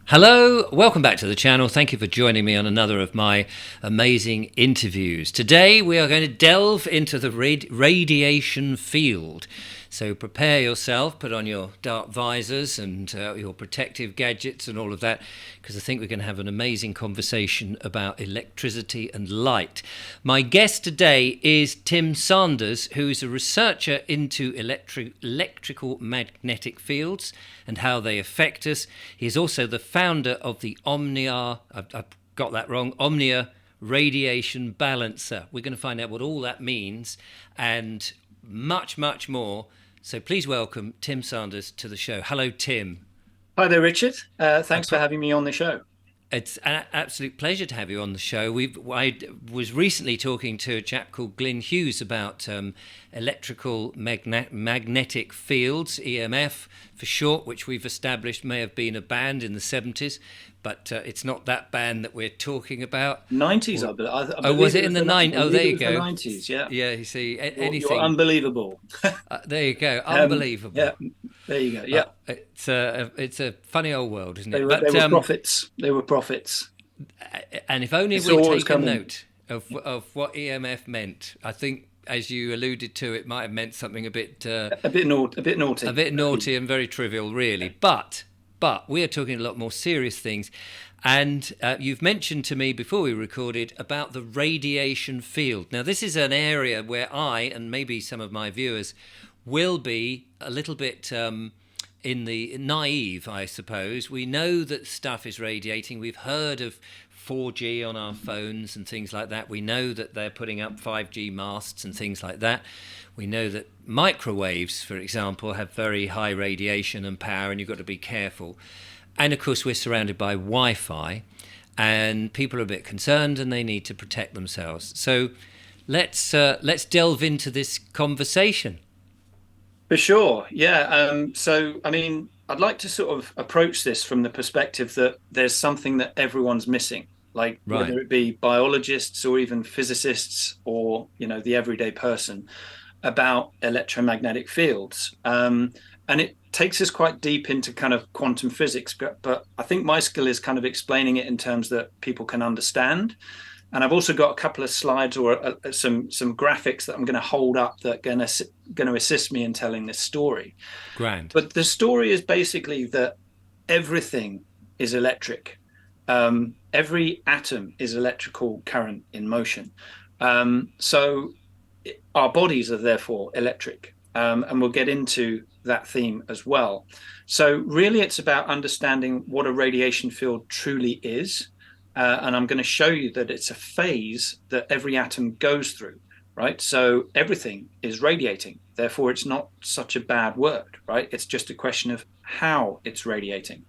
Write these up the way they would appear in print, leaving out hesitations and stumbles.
Hello, welcome back to the channel. Thank you for joining me on another of my amazing interviews. Today we are going to delve into the radiation field. So prepare yourself, put on your dark visors and your protective gadgets and all of that, because I think we're going to have an amazing conversation about electricity and light. My guest today is Tim Sanders, who is a researcher into electrical magnetic fields and how they affect us. He is also the founder of the Omnia, I've got that wrong, Omnia Radiation Balancer. We're going to find out what all that means and much, much more. So please welcome Tim Sanders to the show. Hello, Tim. Hi there, Richard. Thanks for having me on the show. It's an absolute pleasure to have you on the show. I was recently talking to a chap called Glyn Hughes about electrical magnetic fields, EMF for short, which we've established may have been a band in the 70s, but it's not that band that we're talking about. 90s, I believe. Oh, was it in the 90s? Oh, there you go. The 90s, yeah. Yeah, you see, You're anything. unbelievable. There you go. Unbelievable. Yeah, there you go. Yeah. It's a funny old world, isn't it? They were prophets. They were prophets. And if only It's we'd always taken coming. note of what EMF meant, I think, as you alluded to, it might have meant something A bit naughty. a bit naughty and very trivial, really. But we are talking a lot more serious things. And you've mentioned to me before we recorded about the radiation field. Now, this is an area where I, and maybe some of my viewers, will be a little bit in the naive, I suppose. We know that stuff is radiating. We've heard of 4G on our phones and things like that. We know that they're putting up 5G masts and things like that. We know that microwaves, for example, have very high radiation and power, and you've got to be careful. And of course, we're surrounded by Wi-Fi, and people are a bit concerned, and they need to protect themselves. So let's delve into this conversation. For sure. Yeah. I mean, I'd like to sort of approach this from the perspective that there's something that everyone's missing, like Right. whether it be biologists or even physicists or, the everyday person about electromagnetic fields. And it takes us quite deep into kind of quantum physics, but I think my skill is kind of explaining it in terms that people can understand. And I've also got a couple of slides or some graphics that I'm going to hold up that are going to assist me in telling this story. Grand. But the story is basically that everything is electric. Every atom is electrical current in motion. So our bodies are therefore electric. And we'll get into that theme as well. So really, it's about understanding what a radiation field truly is. And I'm going to show you that it's a phase that every atom goes through, right? So everything is radiating. Therefore, it's not such a bad word, right? It's just a question of how it's radiating.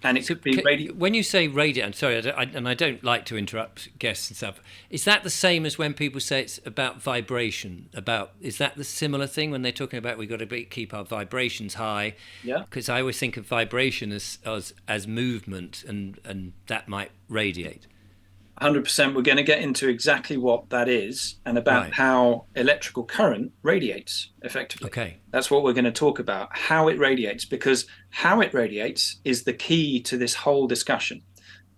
And it So could be when you say radiant, I'm sorry, and I don't like to interrupt guests and stuff. Is that the same as when people say it's about vibration? Is that the similar thing when they're talking about we've got to keep our vibrations high? yeah. Because I always think of vibration as movement, and that might radiate. 100%. We're going to get into exactly what that is and about Right. how electrical current radiates effectively. Okay. That's what we're going to talk about, how it radiates, because how it radiates is the key to this whole discussion,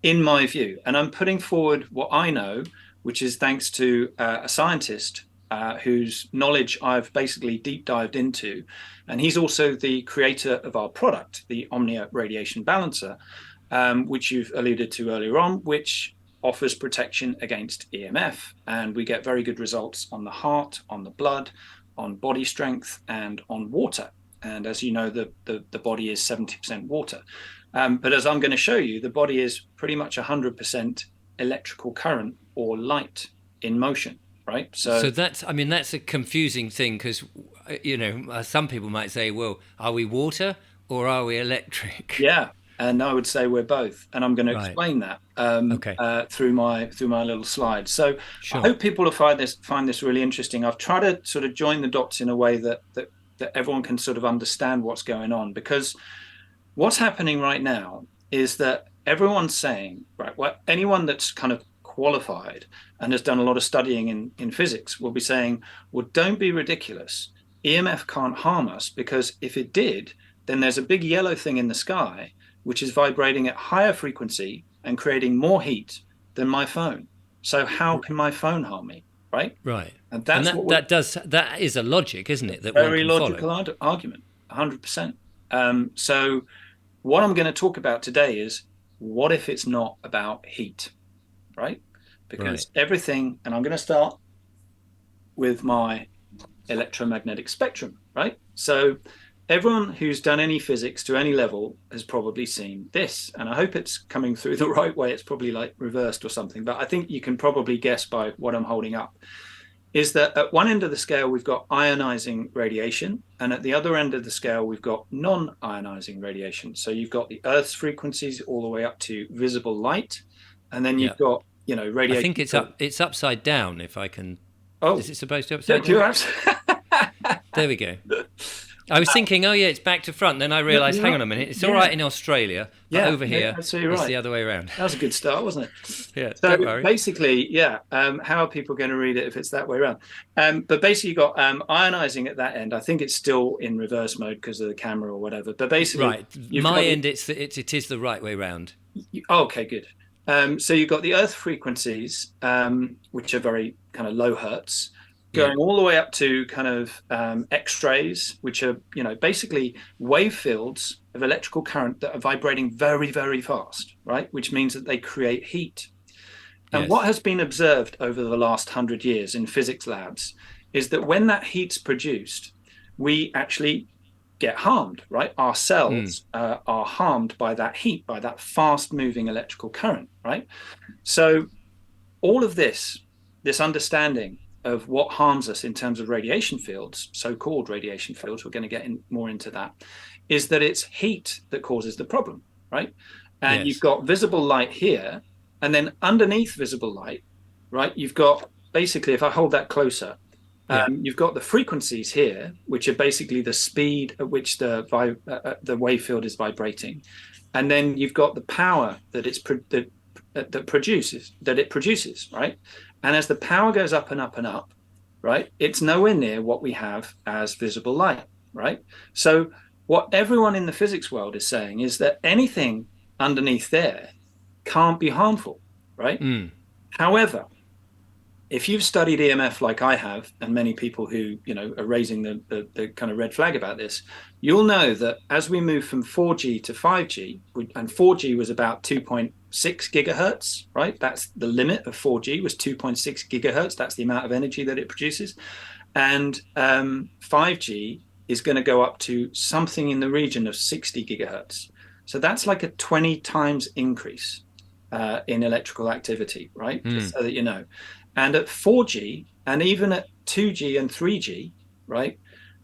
in my view. And I'm putting forward what I know, which is thanks to a scientist whose knowledge I've basically deep dived into. And he's also the creator of our product, the Omnia Radiation Balancer, which you've alluded to earlier on, which offers protection against EMF. And we get very good results on the heart, on the blood, on body strength, and on water. And as you know, the body is 70% water. But as I'm going to show you, the body is pretty much 100% electrical current or light in motion, right? So that's a confusing thing because some people might say, well, are we water or are we electric? Yeah, and I would say we're both, and I'm going to Right. explain that Okay. through my little slides. So I Sure. hope people will find this really interesting. I've tried to sort of join the dots in a way that everyone can sort of understand what's going on, because what's happening right now is that everyone's saying, right, well, anyone that's kind of qualified and has done a lot of studying in physics will be saying, well, don't be ridiculous. EMF can't harm us because if it did, then there's a big yellow thing in the sky which is vibrating at higher frequency and creating more heat than my phone. So how can my phone harm me, right? Right. And And that's what we're that is a logic, isn't it, that one very can follow? logical argument, 100%. So what I'm going to talk about today is what if it's not about heat, right? Right. Because everything, and I'm going to start with my electromagnetic spectrum, right? So everyone who's done any physics to any level has probably seen this, and I hope it's coming through the right way. It's probably like reversed or something, but I think you can probably guess by what I'm holding up. Is that at one end of the scale, we've got ionizing radiation, and at the other end of the scale, we've got non ionizing radiation. So you've got the Earth's frequencies all the way up to visible light, and then Yeah. you've got, I radiation. think it's upside down if I can. Oh, Is it supposed to be yeah, upside down? you're There we go. I was thinking, oh yeah, it's back to front. Then I realised, hang on a minute, it's all right in Australia, but over here, absolutely it's right. the other way around. That was a good start, wasn't it? Yeah, So don't worry. basically, yeah, how are people going to read it if it's that way around? But basically, you've got ionizing at that end. I think it's still in reverse mode because of the camera or whatever. But basically, Right, you've my got end, it is the right way round. okay, good. So you've got the Earth frequencies, which are very kind of low hertz, Yeah. going all the way up to kind of X-rays, which are basically wave fields of electrical current that are vibrating very, very fast, right? Which means that they create heat. And what Yes. has been observed over the last 100 years in physics labs is that when that heat's produced, we actually get harmed, right? Our cells are harmed by that heat, by that fast moving electrical current, right? So all of this understanding of what harms us in terms of radiation fields, so-called radiation fields, we're going to get more into that, is that it's heat that causes the problem, right? And you've Yes. got visible light here, and then underneath visible light, right, you've got basically, if I hold that closer, Yeah. you've got the frequencies here, which are basically the speed at which the wave field is vibrating, and then you've got the power that it produces, right? And as the power goes up and up and up, right, it's nowhere near what we have as visible light, right? So what everyone in the physics world is saying is that anything underneath there can't be harmful, right? However, if you've studied EMF like I have, and many people who are raising the kind of red flag about this, you'll know that as we move from 4G to 5G, and 4G was about 2.6 gigahertz, right? That's the limit of 4G was 2.6 gigahertz. That's the amount of energy that it produces, and 5G is going to go up to something in the region of 60 gigahertz. So that's like a 20 times increase in electrical activity, right? Just so that you know. And at 4G and even at 2G and 3G, right,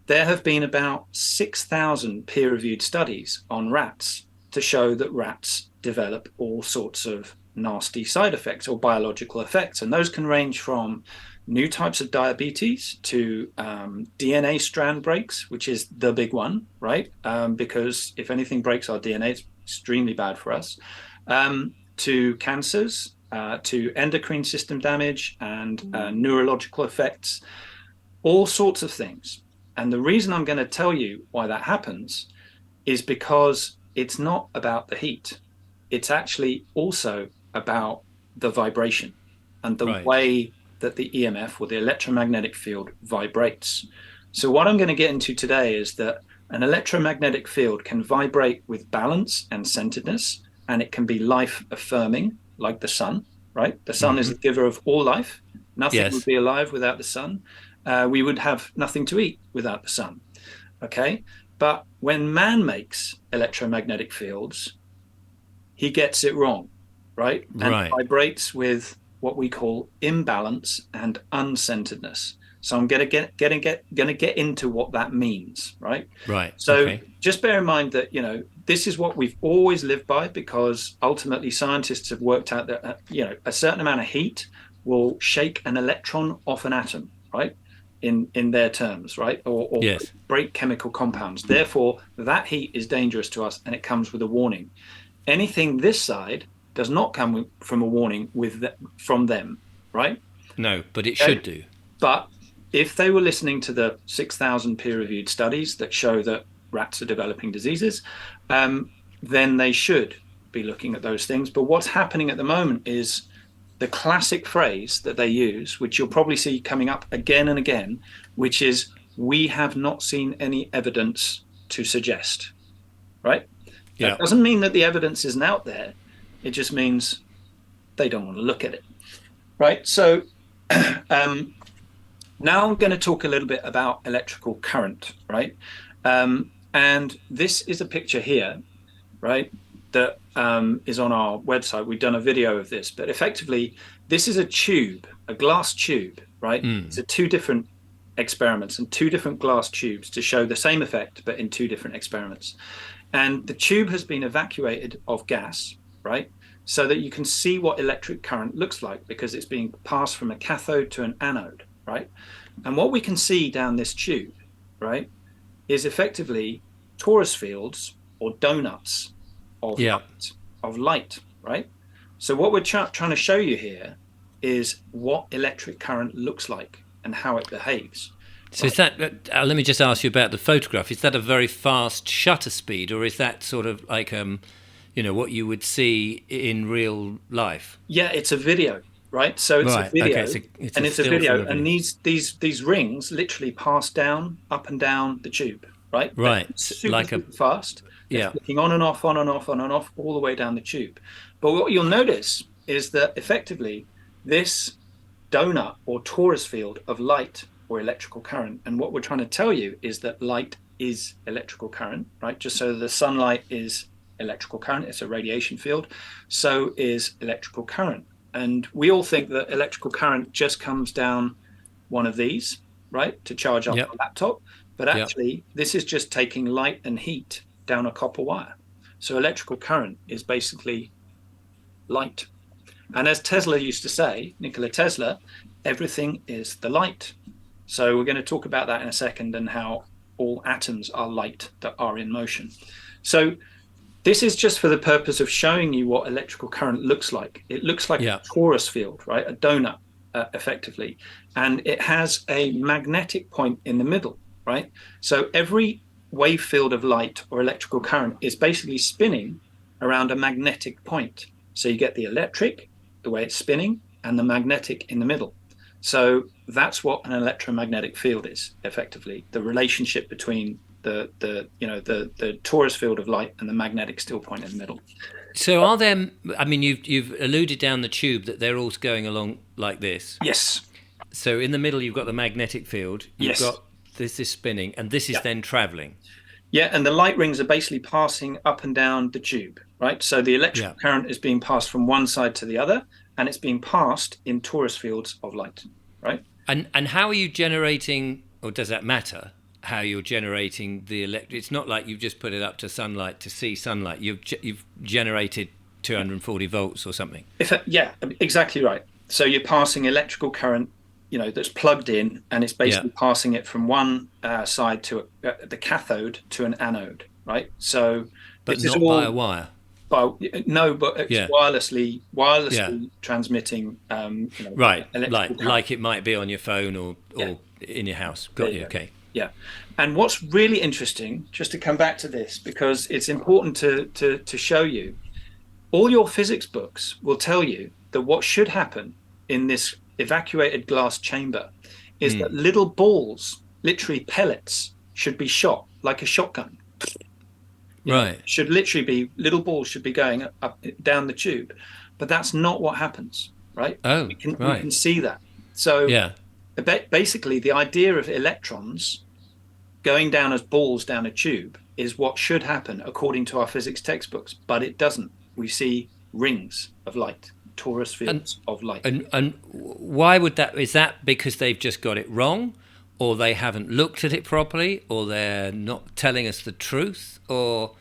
there have been about 6,000 peer-reviewed studies on rats to show that rats develop all sorts of nasty side effects or biological effects. And those can range from new types of diabetes to DNA strand breaks, which is the big one, right? Because if anything breaks our DNA, it's extremely bad for us. To cancers, to endocrine system damage and neurological effects, all sorts of things. And the reason I'm going to tell you why that happens is because it's not about the heat. It's actually also about the vibration and the Right. way that the EMF or the electromagnetic field vibrates. So what I'm going to get into today is that an electromagnetic field can vibrate with balance and centeredness, and it can be life affirming, like the sun, right? The sun is the giver of all life. Nothing would Yes. be alive without the sun. We would have nothing to eat without the sun. Okay. But when man makes electromagnetic fields, he gets it wrong, right? And Right. vibrates with what we call imbalance and uncenteredness. So I'm going to get into what that means, right? Right. So Okay. just bear in mind that this is what we've always lived by, because ultimately scientists have worked out that a certain amount of heat will shake an electron off an atom, right? In their terms, right? Or Yes. break chemical compounds. Therefore, that heat is dangerous to us, and it comes with a warning. Anything this side does not come from a warning from them, right? No, but it Okay? should do. But if they were listening to the 6,000 peer-reviewed studies that show that rats are developing diseases, then they should be looking at those things. But what's happening at the moment is the classic phrase that they use, which you'll probably see coming up again and again, which is, we have not seen any evidence to suggest, right? Yeah. That doesn't mean that the evidence isn't out there. It just means they don't want to look at it, right? So now I'm going to talk a little bit about electrical current, right? And this is a picture here, right, that is on our website. We've done a video of this, but effectively, this is a tube, a glass tube, right? It's two different experiments and two different glass tubes to show the same effect, but in two different experiments. And the tube has been evacuated of gas, right? So that you can see what electric current looks like, because it's being passed from a cathode to an anode, right? And what we can see down this tube, right, is effectively torus fields or donuts of light, right? So what we're trying to show you here is what electric current looks like and how it behaves. So is that, let me just ask you about the photograph. Is that a very fast shutter speed, or is that sort of like, what you would see in real life? Yeah, it's a video, right? So it's a video, okay, it's a video, and these rings literally pass down, up and down the tube, right? Right, super fast. Yeah, flicking on and off, on and off, on and off, all the way down the tube. But what you'll notice is that effectively this donut or torus field of light or electrical current, and what we're trying to tell you is that light is electrical current, right? Just so the sunlight is electrical current, it's a radiation field, so is electrical current. And we all think that electrical current just comes down one of these, right, to charge up a laptop. But actually, this is just taking light and heat down a copper wire. So electrical current is basically light. And as Tesla used to say, Nikola Tesla, everything is the light. So we're going to talk about that in a second, and how all atoms are light that are in motion. So this is just for the purpose of showing you what electrical current looks like. It looks like a torus field, right? A donut, effectively. And it has a magnetic point in the middle, right? So every wave field of light or electrical current is basically spinning around a magnetic point. So you get the electric, the way it's spinning, and the magnetic in the middle. So that's what an electromagnetic field is, effectively, the relationship between the torus field of light and the magnetic still point in the middle. So are there, I mean, you've alluded down the tube that they're all going along like this. Yes. So in the middle you've got the magnetic field, you've got this is spinning, and this is then traveling. Yeah, and the light rings are basically passing up and down the tube, right? So the electrical current is being passed from one side to the other, and it's being passed in torus fields of light, right? And how are you generating, or does that matter, how you're generating the electric? It's not like you've just put it up to sunlight to see sunlight. You've generated 240 volts or something. Yeah, exactly right. So you're passing electrical current, that's plugged in, and it's basically passing it from one side to the cathode to an anode, right? So, but not by a wire. No, but it's wirelessly transmitting. Right, like it might be on your phone or in your house. Got you. Okay. Yeah, and what's really interesting, just to come back to this, because it's important to show you, all your physics books will tell you that what should happen in this evacuated glass chamber is that little balls, literally pellets, should be shot like a shotgun. Right. Should literally be little balls should be going up down the tube, but that's not what happens, right? Oh, we can see that. So basically, the idea of electrons going down as balls down a tube is what should happen according to our physics textbooks, but it doesn't. We see rings of light, torus fields of light. And why would that? Is that because they've just got it wrong, or they haven't looked at it properly, or they're not telling us the truth, or?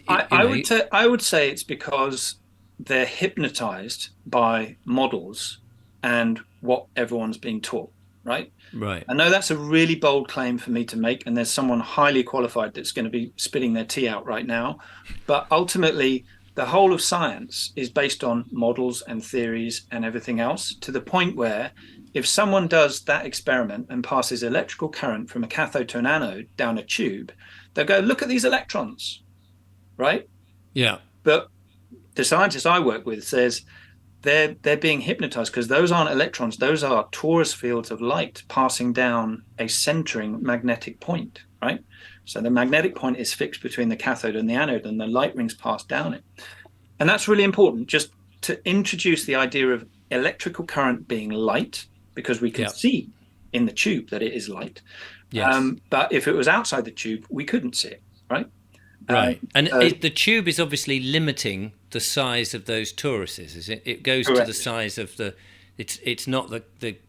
I would say it's because they're hypnotized by models and what everyone's being taught, right? Right. I know that's a really bold claim for me to make, and there's someone highly qualified that's going to be spitting their tea out right now. But ultimately, the whole of science is based on models and theories and everything else, to the point where if someone does that experiment and passes electrical current from a cathode to an anode down a tube, they'll go, look at these electrons, right? Yeah. But the scientist I work with says they're being hypnotized because those aren't electrons; those are torus fields of light passing down a centering magnetic point, right? So the magnetic point is fixed between the cathode and the anode, and the light rings pass down it. And that's really important, just to introduce the idea of electrical current being light, because we can Yeah. see in the tube that it is light. Yes. But if it was outside the tube, we couldn't see it, right? Right. And So the tube is obviously limiting the size of those toruses, is it? It goes to the correct. size of the. It's not the It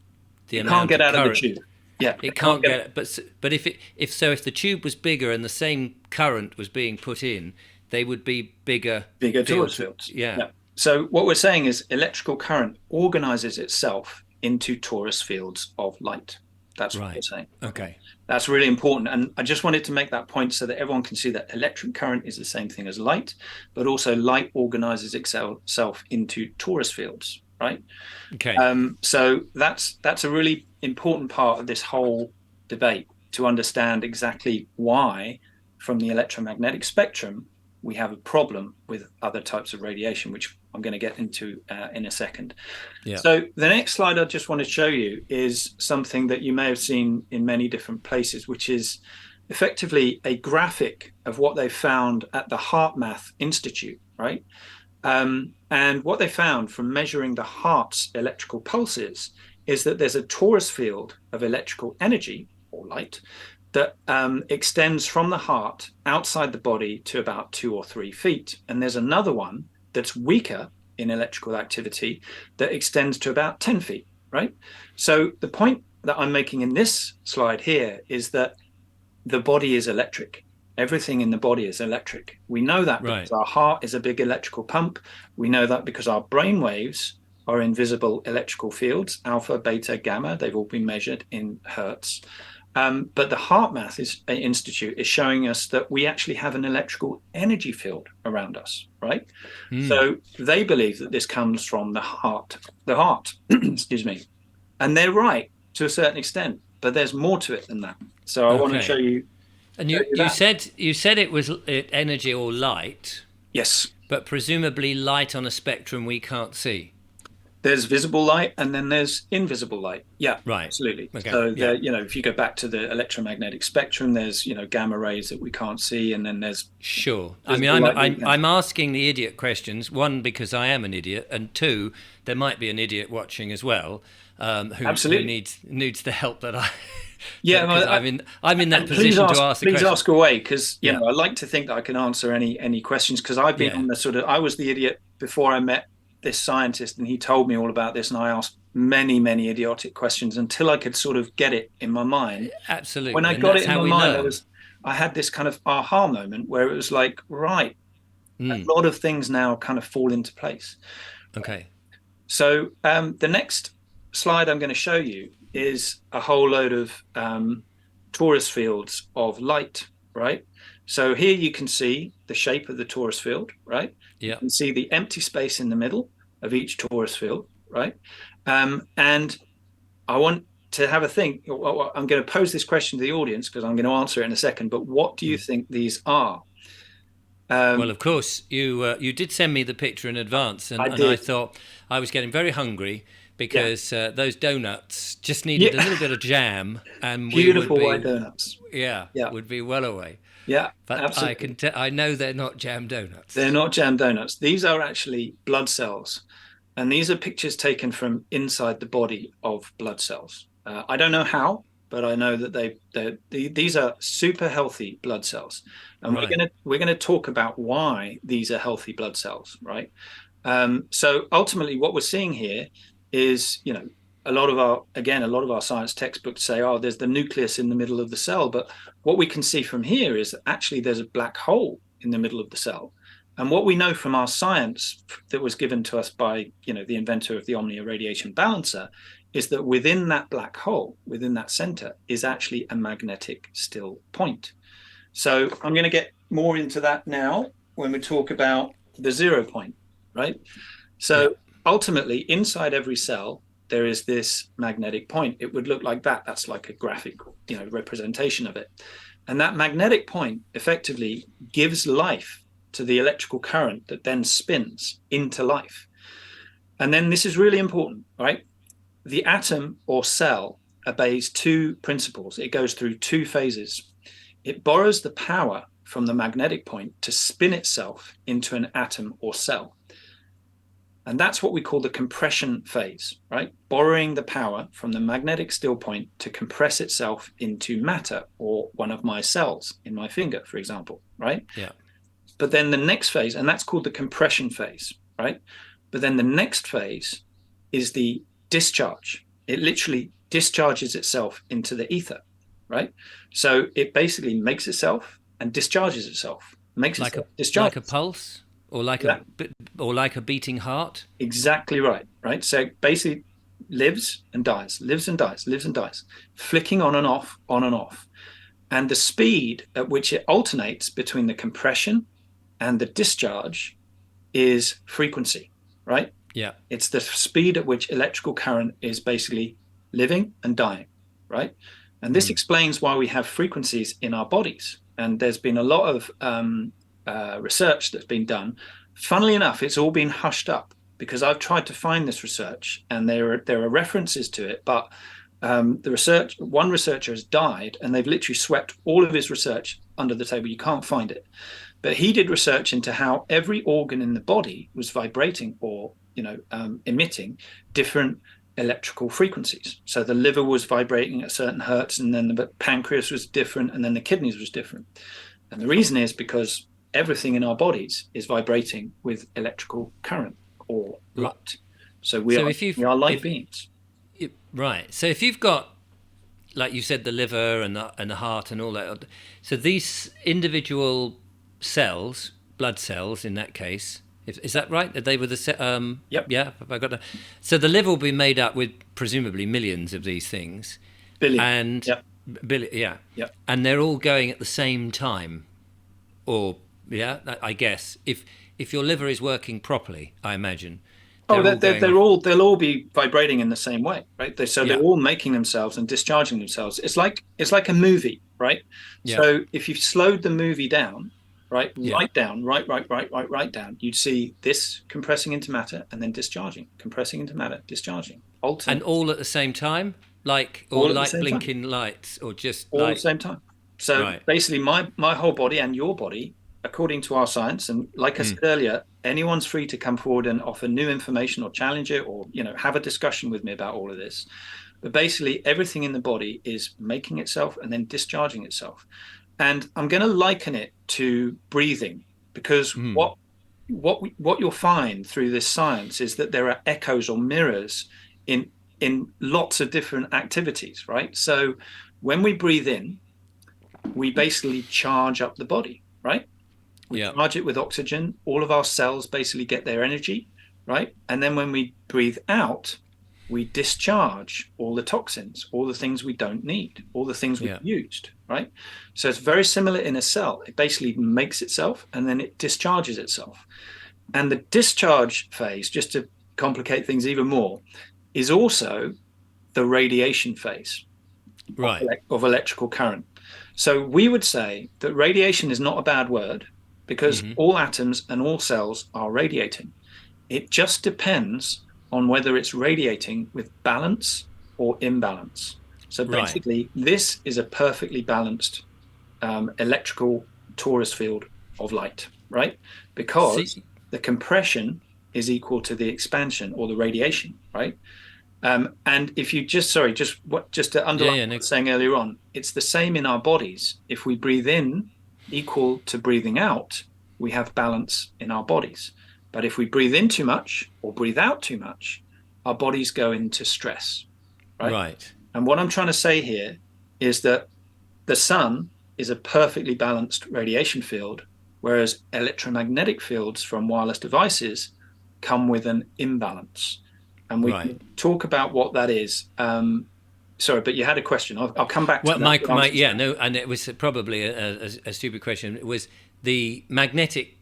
can't amount get of out of the current. tube. Yeah, It it can't can't get get. But if the tube was bigger and the same current was being put in, they would be bigger bigger torus fields. fields. Yeah. Yeah. So what we're saying is electrical current organizes itself into torus fields of light. That's what we're Right. saying. Okay. That's really important. And I just wanted to make that point so that everyone can see that electric current is the same thing as light, but also light organizes itself into torus fields, right? Okay. So that's a really important part of this whole debate, to understand exactly why, from the electromagnetic spectrum, we have a problem with other types of radiation, which I'm going to get into in a second. Yeah. So the next slide I just want to show you is something that you may have seen in many different places, which is effectively a graphic of what they found at the HeartMath Institute, right? And what they found from measuring the heart's electrical pulses is that there's a torus field of electrical energy, or light, that extends from the heart outside the body to about 2 or 3 feet. And there's another one that's weaker in electrical activity that extends to about 10 feet, right? So the point that I'm making in this slide here is that the body is electric. Everything in the body is electric. We know that because our heart is a big electrical pump. We know that because our brain waves are invisible electrical fields, alpha, beta, gamma. They've all been measured in hertz. But the HeartMath Institute is showing us that we actually have an electrical energy field around us, right? So they believe that this comes from the heart, excuse me. And they're right to a certain extent, but there's more to it than that. So I want to show you. And you said it was energy or light. Yes. But presumably light on a spectrum we can't see. There's visible light and then there's invisible light. Yeah, right. Absolutely. Okay. So if you go back to the electromagnetic spectrum, there's gamma rays that we can't see, and then there's sure. I mean, I'm asking the idiot questions. One, because I am an idiot, and two, there might be an idiot watching as well, who needs the help that I. Yeah, well, I'm in that position to ask the question. Please ask away, because I like to think that I can answer any questions, because I've been on the I was the idiot before I met this scientist, and he told me all about this, and I asked many idiotic questions until I could sort of get it in my mind. Absolutely. When I got it in my mind, I had this kind of aha moment where it was like, right, a lot of things now kind of fall into place. Okay. So the next slide I'm going to show you is a whole load of torus fields of light, right? So here you can see the shape of the torus field, right? Yeah. You can see the empty space in the middle of each torus field, right? And I want to have a think. I'm going to pose this question to the audience because I'm going to answer it in a second. But what do you think these are? Well, of course, you did send me the picture in advance, and I thought I was getting very hungry because those donuts just needed a little bit of jam, and beautiful white donuts. Yeah, would be well away. Yeah, but absolutely. I know they're not jam donuts. They're not jam donuts. These are actually blood cells, and these are pictures taken from inside the body of blood cells. I don't know how, but I know that these are super healthy blood cells, and we're gonna talk about why these are healthy blood cells, right? So ultimately, what we're seeing here is, a lot of our science textbooks say, oh, there's the nucleus in the middle of the cell. But what we can see from here is that actually there's a black hole in the middle of the cell. And what we know from our science that was given to us by, the inventor of the Omnia radiation balancer, is that within that black hole, within that center, is actually a magnetic still point. So I'm going to get more into that now when we talk about the 0 point, right? So ultimately, inside every cell, there is this magnetic point. It would look like that. That's like a graphic, representation of it. And that magnetic point effectively gives life to the electrical current that then spins into life. And then this is really important, right? The atom or cell obeys two principles. It goes through two phases. It borrows the power from the magnetic point to spin itself into an atom or cell. And that's what we call the compression phase, right? Borrowing the power from the magnetic still point to compress itself into matter, or one of my cells in my finger, for example, right? Yeah. But then the next phase, and that's called the compression phase, right? But then the next phase is the discharge. It literally discharges itself into the ether, right? So it basically makes itself and discharges itself, makes Like itself, a discharges. like a pulse, or like Yeah. a beating heart. Exactly right, right? So basically lives and dies, lives and dies, lives and dies, flicking on and off, on and off. And the speed at which it alternates between the compression and the discharge is frequency, right? Yeah. It's the speed at which electrical current is basically living and dying, right? And this explains why we have frequencies in our bodies. And there's been a lot of research that's been done. Funnily enough, it's all been hushed up because I've tried to find this research, and there are references to it, but one researcher has died, and they've literally swept all of his research under the table. You can't find it. But he did research into how every organ in the body was vibrating or emitting different electrical frequencies. So the liver was vibrating at certain hertz, and then the pancreas was different, and then the kidneys was different. And the reason is because everything in our bodies is vibrating with electrical current or light. So we are light beings. Right. So if you've got, like you said, the liver and the heart and all that, so these individual cells, blood cells in that case, is that right? They were the Yep. Yeah. Have I got that? So the liver will be made up with presumably millions of these things, Billion. and Yep. yeah, Yep. and they're all going at the same time, or I guess if your liver is working properly, I imagine. They'll all be vibrating in the same way, right? They're all making themselves and discharging themselves. It's like a movie, right? Yeah. So if you slowed the movie down, right, Yeah. right down, right down, you'd see this compressing into matter and then discharging, compressing into matter, discharging, And all at the same time, all at the like same blinking lights, or just all at the same time. So Right. basically, my whole body and your body, according to our science, and like I said earlier, anyone's free to come forward and offer new information or challenge it, or have a discussion with me about all of this. But basically, everything in the body is making itself and then discharging itself. And I'm going to liken it to breathing, because what you'll find through this science is that there are echoes or mirrors in lots of different activities, right? So when we breathe in, we basically charge up the body, right? We charge it with oxygen. All of our cells basically get their energy, right? And then when we breathe out, we discharge all the toxins, all the things we don't need, all the things we've used, right? So it's very similar in a cell. It basically makes itself and then it discharges itself. And the discharge phase, just to complicate things even more, is also the radiation phase of electrical current. So we would say that radiation is not a bad word, because all atoms and all cells are radiating. It just depends on whether it's radiating with balance or imbalance. So basically, this is a perfectly balanced electrical torus field of light, right? Because the compression is equal to the expansion or the radiation, right? And if you just to underline what I was saying earlier on, it's the same in our bodies. If we breathe in equal to breathing out, we have balance in our bodies. But if we breathe in too much or breathe out too much, our bodies go into stress, right? And what I'm trying to say here is that the sun is a perfectly balanced radiation field, whereas electromagnetic fields from wireless devices come with an imbalance. And we can talk about what that is. Sorry, but you had a question. I'll come back to that. And it was probably a stupid question. It was the magnetic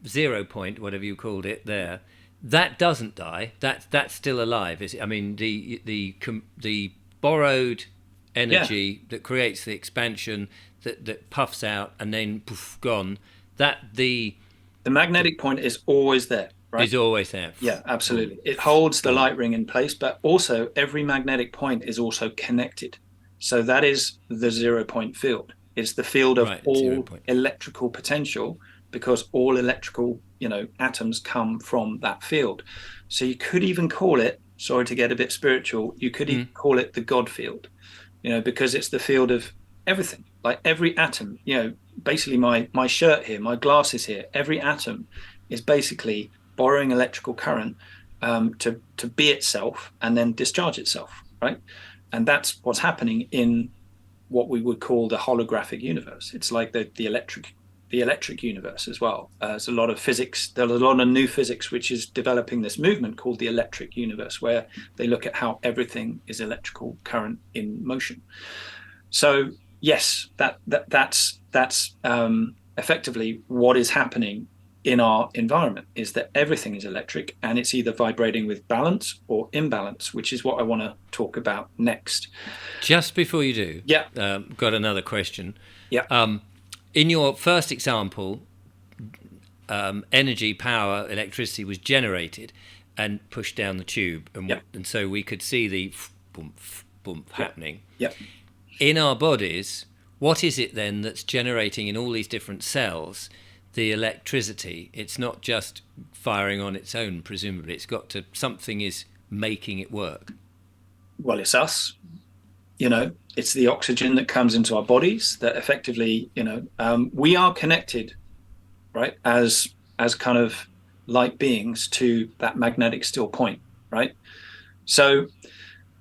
0 point, whatever you called it there. That doesn't die. That's still alive. Is it? I mean, the borrowed energy that creates the expansion that puffs out and then poof, gone. that the magnetic point is always there, right? is always there. Yeah, absolutely. Boom, It holds the boom. light ring in place, but also every magnetic point is also connected. So that is the 0 point field. It's the field of Right, zero all point. electrical potential, because all electrical, atoms come from that field. So you could even call it, sorry to get a bit spiritual, you could even call it the God field, because it's the field of everything, like every atom, basically my shirt here, my glasses here, every atom is basically borrowing electrical current to be itself and then discharge itself, right? And that's what's happening in what we would call the holographic universe. It's like the electric universe as well. There's a lot of physics. There's a lot of new physics which is developing this movement called the electric universe, where they look at how everything is electrical current in motion. So yes, that's effectively what is happening in our environment, is that everything is electric, and it's either vibrating with balance or imbalance, which is what I want to talk about next. Just before you do, Yeah, got another question. yeah, In your first example, energy, power, electricity was generated and pushed down the tube, yeah, and so we could see the boom, boom happening. yeah. In our bodies, what is it then that's generating in all these different cells the electricity? It's not just firing on its own, presumably. It's got to, something is making it work. Well, it's us. It's the oxygen that comes into our bodies that effectively, we are connected, right, as kind of light beings to that magnetic still point, right? So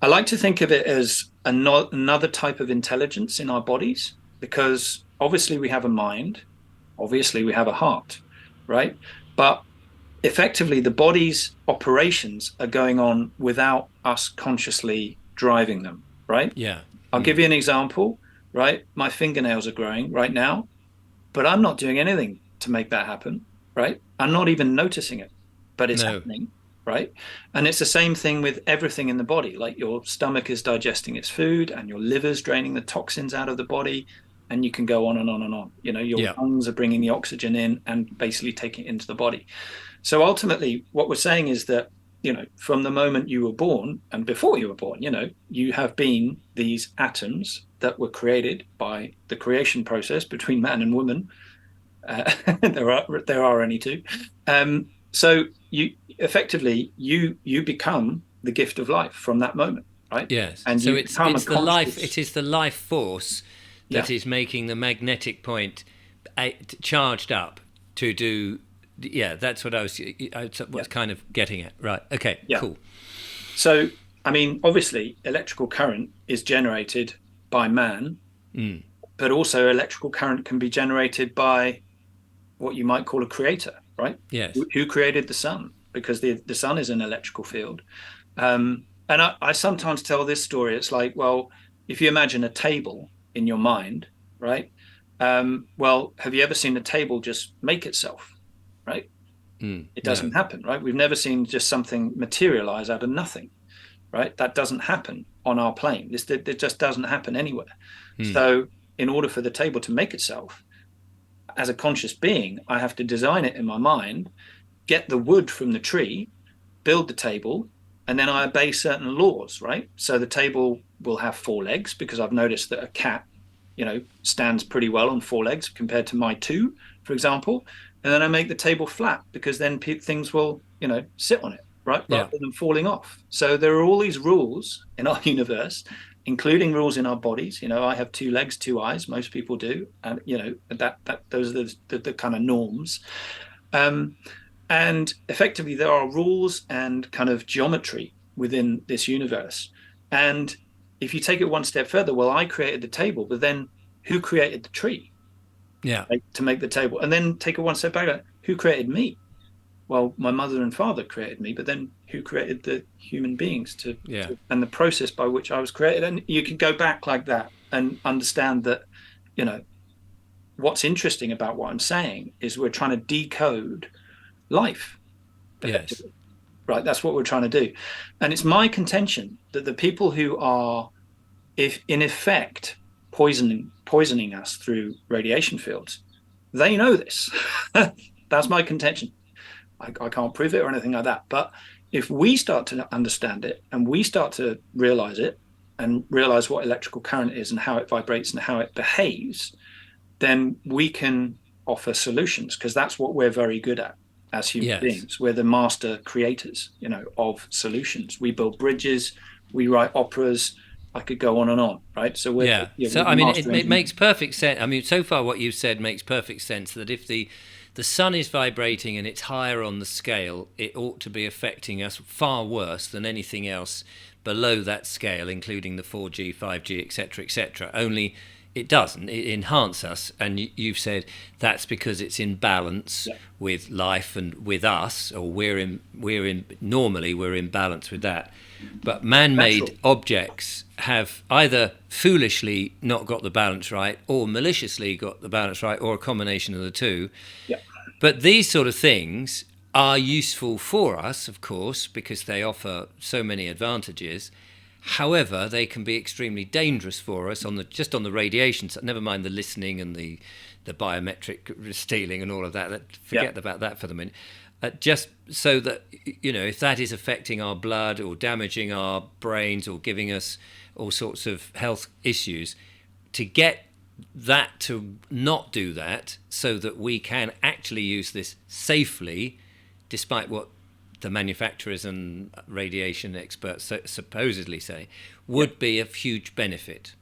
I like to think of it as another type of intelligence in our bodies, because obviously we have a mind, obviously we have a heart, right? But effectively the body's operations are going on without us consciously driving them, right? Yeah. I'll give you an example, right? My fingernails are growing right now, but I'm not doing anything to make that happen, right? I'm not even noticing it, but it's No. happening, right? And it's the same thing with everything in the body. Like your stomach is digesting its food, and your liver's draining the toxins out of the body, and you can go on and on and on. Your Yeah. lungs are bringing the oxygen in and basically taking it into the body. So ultimately, what we're saying is that, from the moment you were born and before you were born, you have been these atoms that were created by the creation process between man and woman. There are only two. So you effectively you become the gift of life from that moment, right? Yes. And So you it's become a it's the life. conscious. It is the life force Yeah, that is making the magnetic point charged up to do. Yeah, that's what I was yeah, kind of getting at. Right. Okay. yeah. Cool. So I mean, obviously, electrical current is generated by man, but also electrical current can be generated by what you might call a creator, right? Yes. Who created the sun? Because the sun is an electrical field. And I sometimes tell this story. It's like, well, if you imagine a table in your mind, right? Well, have you ever seen a table just make itself, right? It No. doesn't happen, right? We've never seen just something materialize out of nothing, right? That doesn't happen on our plane. It just doesn't happen anywhere. So, in order for the table to make itself, as a conscious being, I have to design it in my mind, get the wood from the tree, build the table, and then I obey certain laws, right? So the table will have four legs, because I've noticed that a cat, stands pretty well on four legs compared to my two, for example. And then I make the table flat, because then things will, sit on it, right? Yeah. Rather than falling off. So there are all these rules in our universe, including rules in our bodies. I have two legs, two eyes. Most people do, and that those are the kind of norms. And effectively, there are rules and kind of geometry within this universe. And if you take it one step further, well, I created the table, but then who created the tree, Yeah. like, to make the table? And then take it one step back, who created me? Well, my mother and father created me, but then who created the human beings Yeah. and the process by which I was created? And you can go back like that and understand that, what's interesting about what I'm saying is we're trying to decode life Yes. effectively, right? That's what we're trying to do. And it's my contention that the people who are, if in effect, poisoning us through radiation fields, They know this. That's my contention. I can't prove it or anything like that. But if we start to understand it and we start to realize it and realize what electrical current is and how it vibrates and how it behaves, then we can offer solutions, because that's what we're very good at as human Yes. beings. We're the master creators, of solutions. We build bridges, we write operas. I could go on and on, right? So we're Yeah. yeah, So we're the I mean, master it engineers. makes perfect sense. I mean, so far what you've said makes perfect sense. That if the sun is vibrating and it's higher on the scale, it ought to be affecting us far worse than anything else below that scale, including the 4G, 5G, etc., etc. Only it doesn't. It enhances us, and you've said that's because it's in balance Yeah, with life and with us, or we're in balance with that. But man-made natural. objects have either foolishly not got the balance right, or maliciously got the balance right, or a combination of the two. Yeah, But these sort of things are useful for us, of course, because they offer so many advantages. However, they can be extremely dangerous for us on the just on the radiation side. Never mind the listening and the biometric stealing and all of that. yeah. Forget about that for the minute. Just so that if that is affecting our blood or damaging our brains or giving us all sorts of health issues, to get that to not do that, so that we can actually use this safely, despite what the manufacturers and radiation experts supposedly say, Yeah. would be a huge benefit.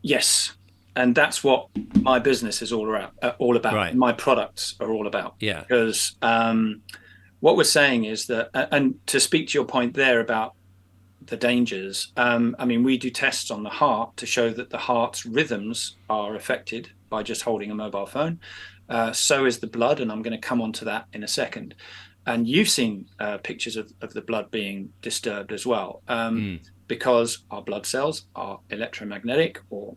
Yes, and that's what my business is all about. Right. My products are all about, Yeah. because what we're saying is that, and to speak to your point there about the dangers, I mean, we do tests on the heart to show that the heart's rhythms are affected by just holding a mobile phone. So is the blood, and I'm going to come on to that in a second. And you've seen pictures of the blood being disturbed as well, Mm. because our blood cells are electromagnetic, or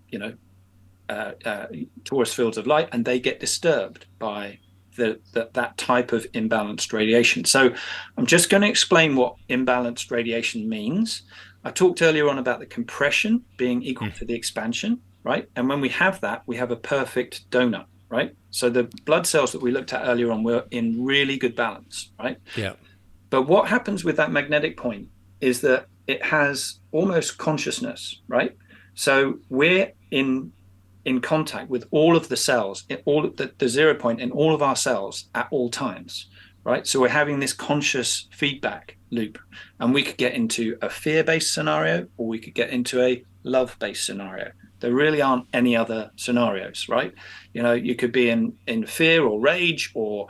uh, uh, torus fields of light, and they get disturbed by that type of imbalanced radiation. So I'm just going to explain what imbalanced radiation means. I talked earlier on about the compression being equal Mm. to the expansion, right? And when we have that, we have a perfect donut, right? So the blood cells that we looked at earlier on were in really good balance, right? Yeah. But what happens with that magnetic point is that it has almost consciousness, right? So we're in contact with all of the cells, all the 0 point in all of our cells at all times, right? So we're having this conscious feedback loop, and we could get into a fear-based scenario, or we could get into a love-based scenario. There really aren't any other scenarios, right? You could be in fear or rage, or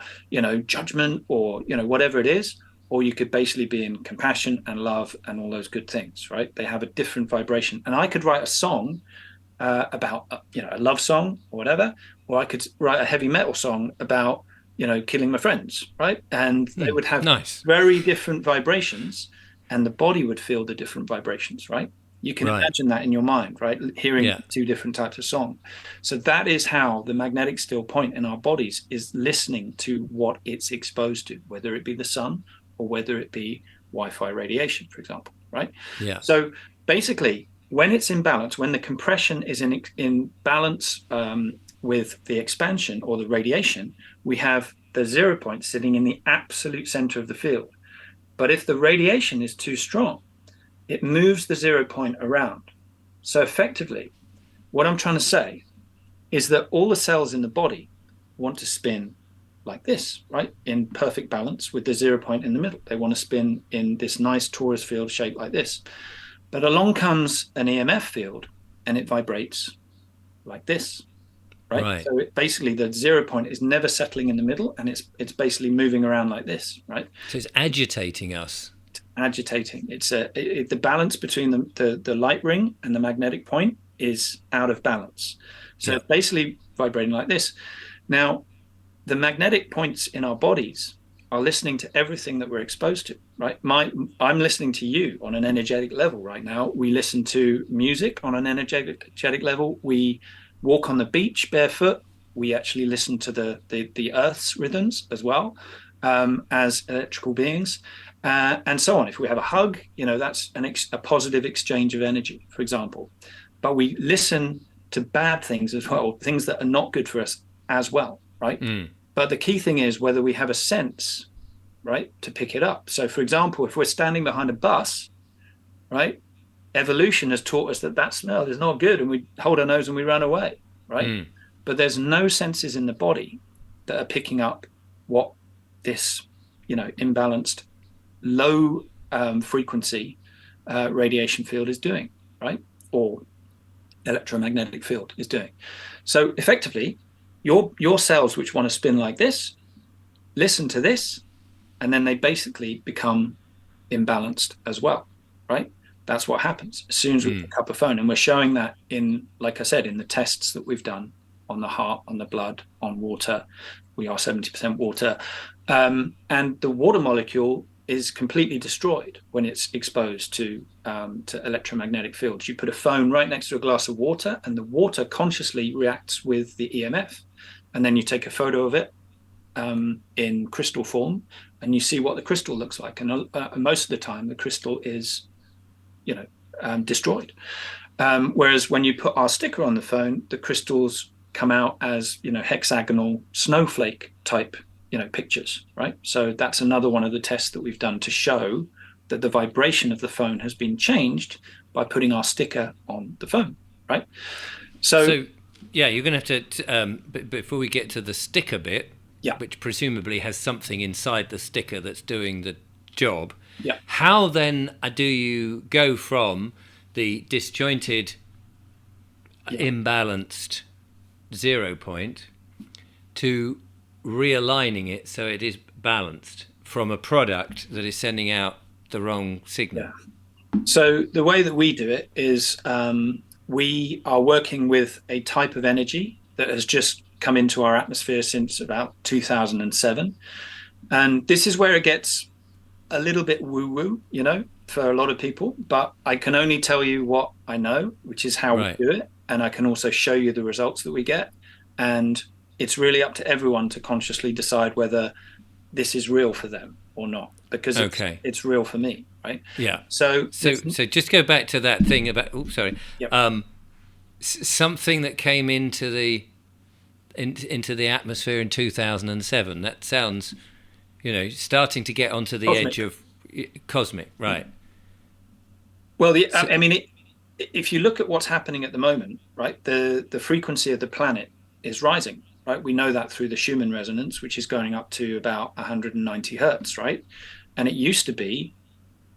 judgment, or whatever it is, or you could basically be in compassion and love and all those good things, right? They have a different vibration. And I could write a song about a love song or whatever, or I could write a heavy metal song about killing my friends, right? And they Mm. would have Nice. very different vibrations, and the body would feel the different vibrations, right? You can Right. imagine that in your mind, right? Hearing Yeah. two different types of song. So that is how the magnetic still point in our bodies is listening to what it's exposed to, whether it be the sun or whether it be Wi-Fi radiation, for example, right? Yeah. So basically, when it's in balance, when the compression is in balance with the expansion or the radiation, we have the 0 point sitting in the absolute center of the field. But if the radiation is too strong, it moves the 0 point around. So effectively, what I'm trying to say is that all the cells in the body want to spin like this, right? In perfect balance with the 0 point in the middle. They want to spin in this nice torus field shape like this. But along comes an EMF field, and it vibrates like this, right? Right. So basically the 0 point is never settling in the middle, and it's basically moving around like this, right? So it's agitating us. Agitating. The balance between the light ring and the magnetic point is out of balance. So Yeah. it's basically vibrating like this. Now, the magnetic points in our bodies are listening to everything that we're exposed to, right? I'm listening to you on an energetic level right now. We listen to music on an energetic level. We walk on the beach barefoot. We actually listen to the Earth's rhythms as well, as electrical beings, and so on. If we have a hug, that's a positive exchange of energy, for example. But we listen to bad things as well, things that are not good for us as well, right? But the key thing is whether we have a sense, right, to pick it up. So, for example, if we're standing behind a bus, right, evolution has taught us that that smell is not good, and we hold our nose and we run away, right? But there's no senses in the body that are picking up what this, imbalanced low frequency radiation field is doing, right? Or electromagnetic field is doing. So effectively, your cells which want to spin like this, listen to this, and then they basically become imbalanced as well, right? That's what happens as soon as we pick up a phone. And we're showing that in, like I said, in the tests that we've done on the heart, on the blood, on water. We are 70% water. And the water molecule is completely destroyed when it's exposed to electromagnetic fields. You put a phone right next to a glass of water, and the water consciously reacts with the EMF. And then you take a photo of it in crystal form, and you see what the crystal looks like. And most of the time, the crystal is, destroyed. Whereas when you put our sticker on the phone, the crystals come out as, hexagonal snowflake type, pictures, right? So that's another one of the tests that we've done to show that the vibration of the phone has been changed by putting our sticker on the phone, right? So yeah, you're going to have to, before we get to the sticker bit, yeah, which presumably has something inside the sticker that's doing the job. Yeah. How then do you go from the disjointed, imbalanced 0 point to realigning it so it is balanced from a product that is sending out the wrong signal? Yeah. So the way that we do it is we are working with a type of energy that has just come into our atmosphere since about 2007. And this is where it gets a little bit woo-woo, for a lot of people. But I can only tell you what I know, which is how we do it. And I can also show you the results that we get. And it's really up to everyone to consciously decide whether this is real for them or not, because it's real for me, right? Yeah. So just go back to that thing about, something that came into the atmosphere in 2007. That sounds, starting to get onto the edge of cosmic, right? Well, if you look at what's happening at the moment, right, the frequency of the planet is rising, right? We know that through the Schumann resonance, which is going up to about 190 hertz, right? And it used to be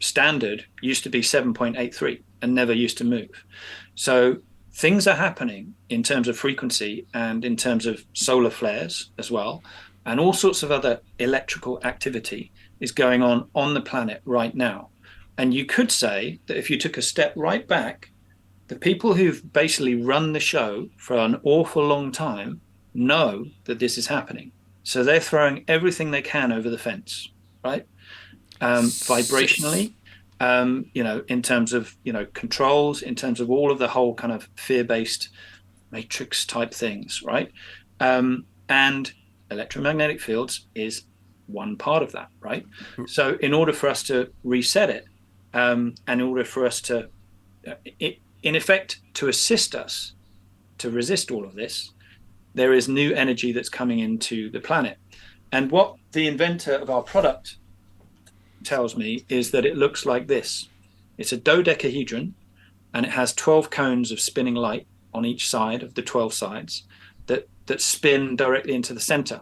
7.83 and never used to move. So things are happening in terms of frequency and in terms of solar flares as well. And all sorts of other electrical activity is going on the planet right now. And you could say that if you took a step right back, the people who've basically run the show for an awful long time know that this is happening. So they're throwing everything they can over the fence, right? Vibrationally, in terms of, controls, in terms of all of the whole kind of fear-based matrix type things, right? And electromagnetic fields is one part of that, right? So in order for us to reset it, and in order for us to, in effect, to assist us to resist all of this, there is new energy that's coming into the planet. And what the inventor of our product tells me is that it looks like this. It's a dodecahedron, and it has 12 cones of spinning light on each side of the 12 sides that spin directly into the center.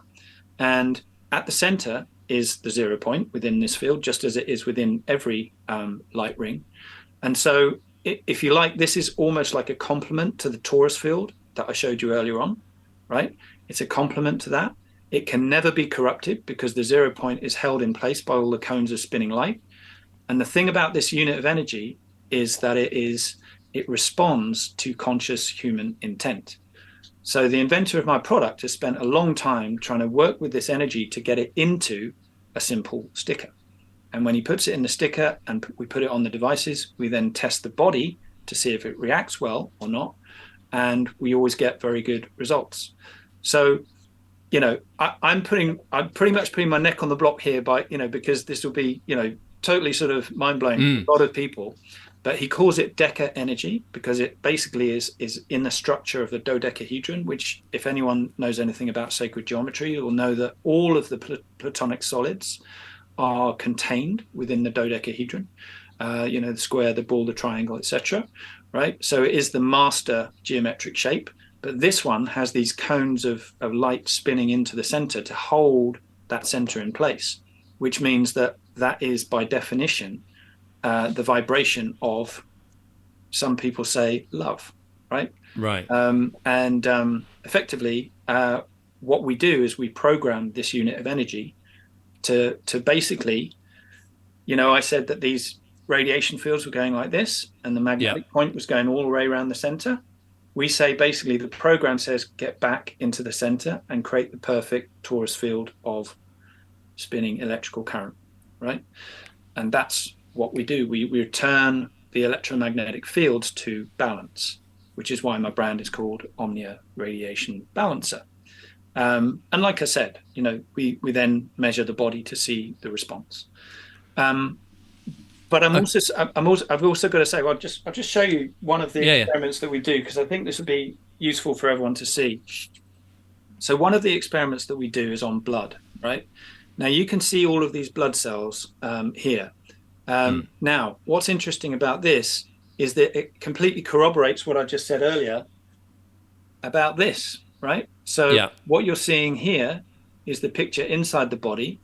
And at the center is the 0 point within this field, just as it is within every light ring. And so if you like, this is almost like a complement to the torus field that I showed you earlier on, right? It's a complement to that. It can never be corrupted because the 0 point is held in place by all the cones of spinning light. And the thing about this unit of energy is that it responds to conscious human intent. So the inventor of my product has spent a long time trying to work with this energy to get it into a simple sticker. And when he puts it in the sticker and we put it on the devices, we then test the body to see if it reacts well or not. And we always get very good results. So, I'm pretty much putting my neck on the block here by, because this will be, totally sort of mind blowing for a lot of people. but he calls it deca energy because it basically is in the structure of the dodecahedron, which, if anyone knows anything about sacred geometry, will know that all of the platonic solids are contained within the dodecahedron. The square, the ball, the triangle, etc. Right? So it is the master geometric shape, but this one has these cones of light spinning into the center to hold that center in place, which means that is by definition the vibration of, some people say, love, right? Right. Effectively, what we do is we program this unit of energy to basically, I said that these radiation fields were going like this, and the magnetic point was going all the way around the center. We say basically the program says get back into the center and create the perfect torus field of spinning electrical current, right? And that's what we do. We return the electromagnetic fields to balance, which is why my brand is called Omnia Radiation Balancer. And like I said, we then measure the body to see the response. But I've also got to say, well, I'll just show you one of the experiments that we do, because I think this would be useful for everyone to see. So one of the experiments that we do is on blood, right? Now you can see all of these blood cells here. Now, what's interesting about this is that it completely corroborates what I just said earlier about this, right? So what you're seeing here is the picture inside the body,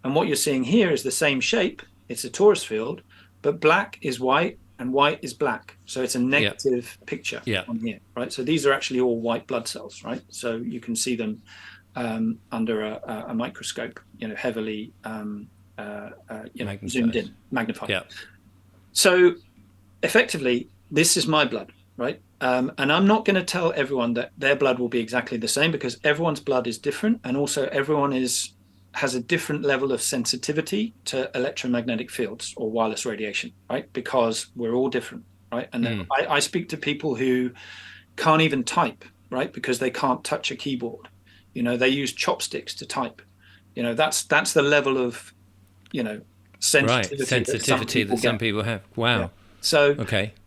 and what you're seeing here is the same shape. It's a torus field, but black is white and white is black. So it's a negative picture on here, right? So these are actually all white blood cells, right? So you can see them under a microscope, heavily zoomed in, magnified. Yeah. So effectively, this is my blood, right? And I'm not going to tell everyone that their blood will be exactly the same, because everyone's blood is different, and also everyone has a different level of sensitivity to electromagnetic fields or wireless radiation, right? Because we're all different, right? And then I speak to people who can't even type, right? Because they can't touch a keyboard. They use chopsticks to type. That's the level of, sensitivity that some people have. Wow. Yeah. So,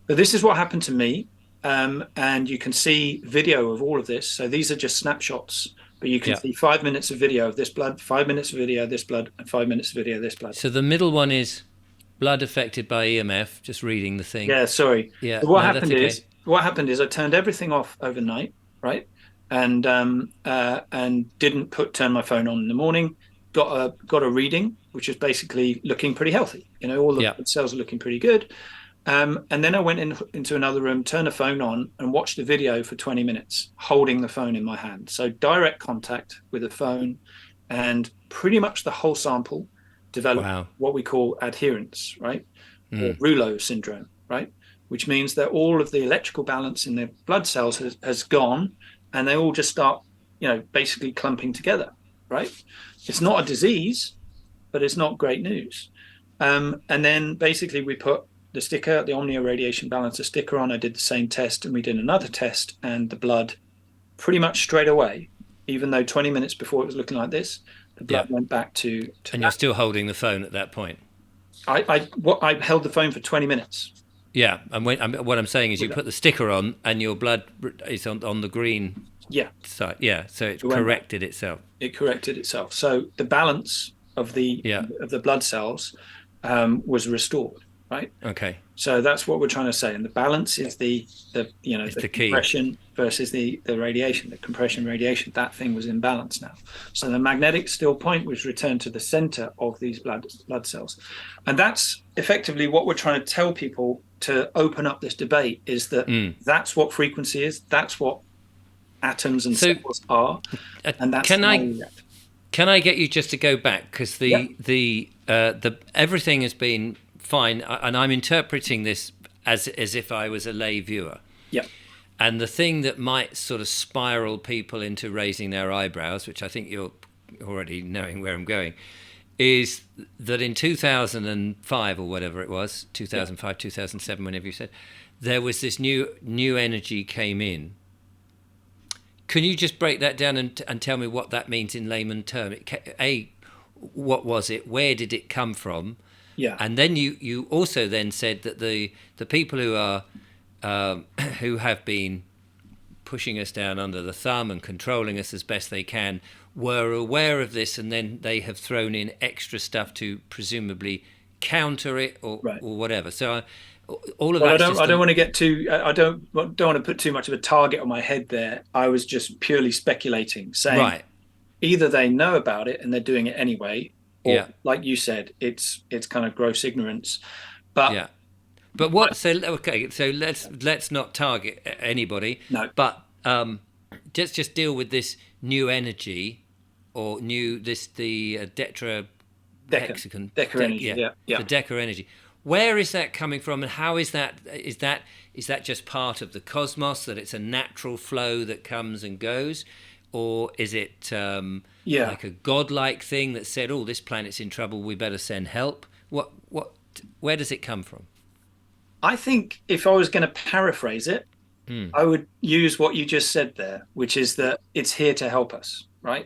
but this is what happened to me. And you can see video of all of this. So these are just snapshots, but you can see 5 minutes of video of this blood, 5 minutes of video of this blood, and 5 minutes of video of this blood. So the middle one is blood affected by EMF, just reading the thing. Yeah, sorry. Yeah. So what happened is I turned everything off overnight, right? And didn't turn my phone on in the morning. Got a reading, which is basically looking pretty healthy. All the cells are looking pretty good. And then I went into another room, turned the phone on, and watched the video for 20 minutes, holding the phone in my hand. So direct contact with the phone, and pretty much the whole sample developed what we call adherence, right? Or Rouleau syndrome, right? Which means that all of the electrical balance in the blood cells has gone, and they all just start, basically clumping together, right? It's not a disease, but it's not great news. And then basically we put the Omnia Radiation Balancer sticker on. I did the same test, and we did another test, and the blood pretty much straight away, even though 20 minutes before it was looking like this, the blood went back to and you're still holding the phone at that point? I held the phone for 20 minutes. Yeah, and what I'm saying is you put the sticker on, and your blood is on the green side. Yeah, so it corrected itself. It corrected itself. So the balance of the blood cells was restored. Right. Okay. So that's what we're trying to say, and the balance is the compression versus the radiation. The compression radiation, that thing was in balance now. So the magnetic still point was returned to the center of these blood cells, and that's effectively what we're trying to tell people to open up this debate. Is that that's what frequency is. That's what atoms and cells are, and that's can I get you just to go back, because the everything has been fine, and I'm interpreting this as if I was a lay viewer. Yeah. And the thing that might sort of spiral people into raising their eyebrows, which I think you're already knowing where I'm going, is that in 2005 or whatever it was, 2005, 2007, whenever you said, there was this new energy came in. Can you just break that down and tell me what that means in layman terms? What was it? Where did it come from? Yeah. And then you also then said that the people who are who have been pushing us down under the thumb and controlling us as best they can were aware of this, and then they have thrown in extra stuff to presumably counter it Right. or whatever. So all of Well, that's just I don't want to get too. I don't want to put too much of a target on my head there. I was just purely speculating, saying right. either they know about it and they're doing it anyway, or Yeah, like you said, it's kind of gross ignorance. But yeah. But what? So okay. So let's not target anybody. no, But just deal with this new energy, or new this the detra Deca, hexagon. Deca energy. Yeah, Yeah, yeah. the Deca energy. Where is that coming from, and how is that? Is that just part of the cosmos, that it's a natural flow that comes and goes, or is it Yeah. like a godlike thing that said, "Oh, this planet's in trouble, we better send help"? What? Where does it come from? I think if I was going to paraphrase it, Hmm. I would use what you just said there, which is that it's here to help us, right?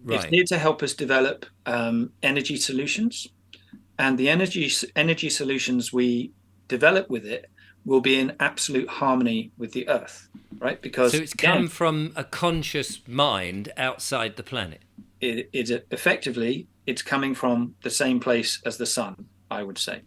It's Right. here to help us develop energy solutions, and the energy solutions we develop with it will be in absolute harmony with the Earth, right? So Because it's again, come from a conscious mind outside the planet. effectively it's coming from the same place as the sun, I would say,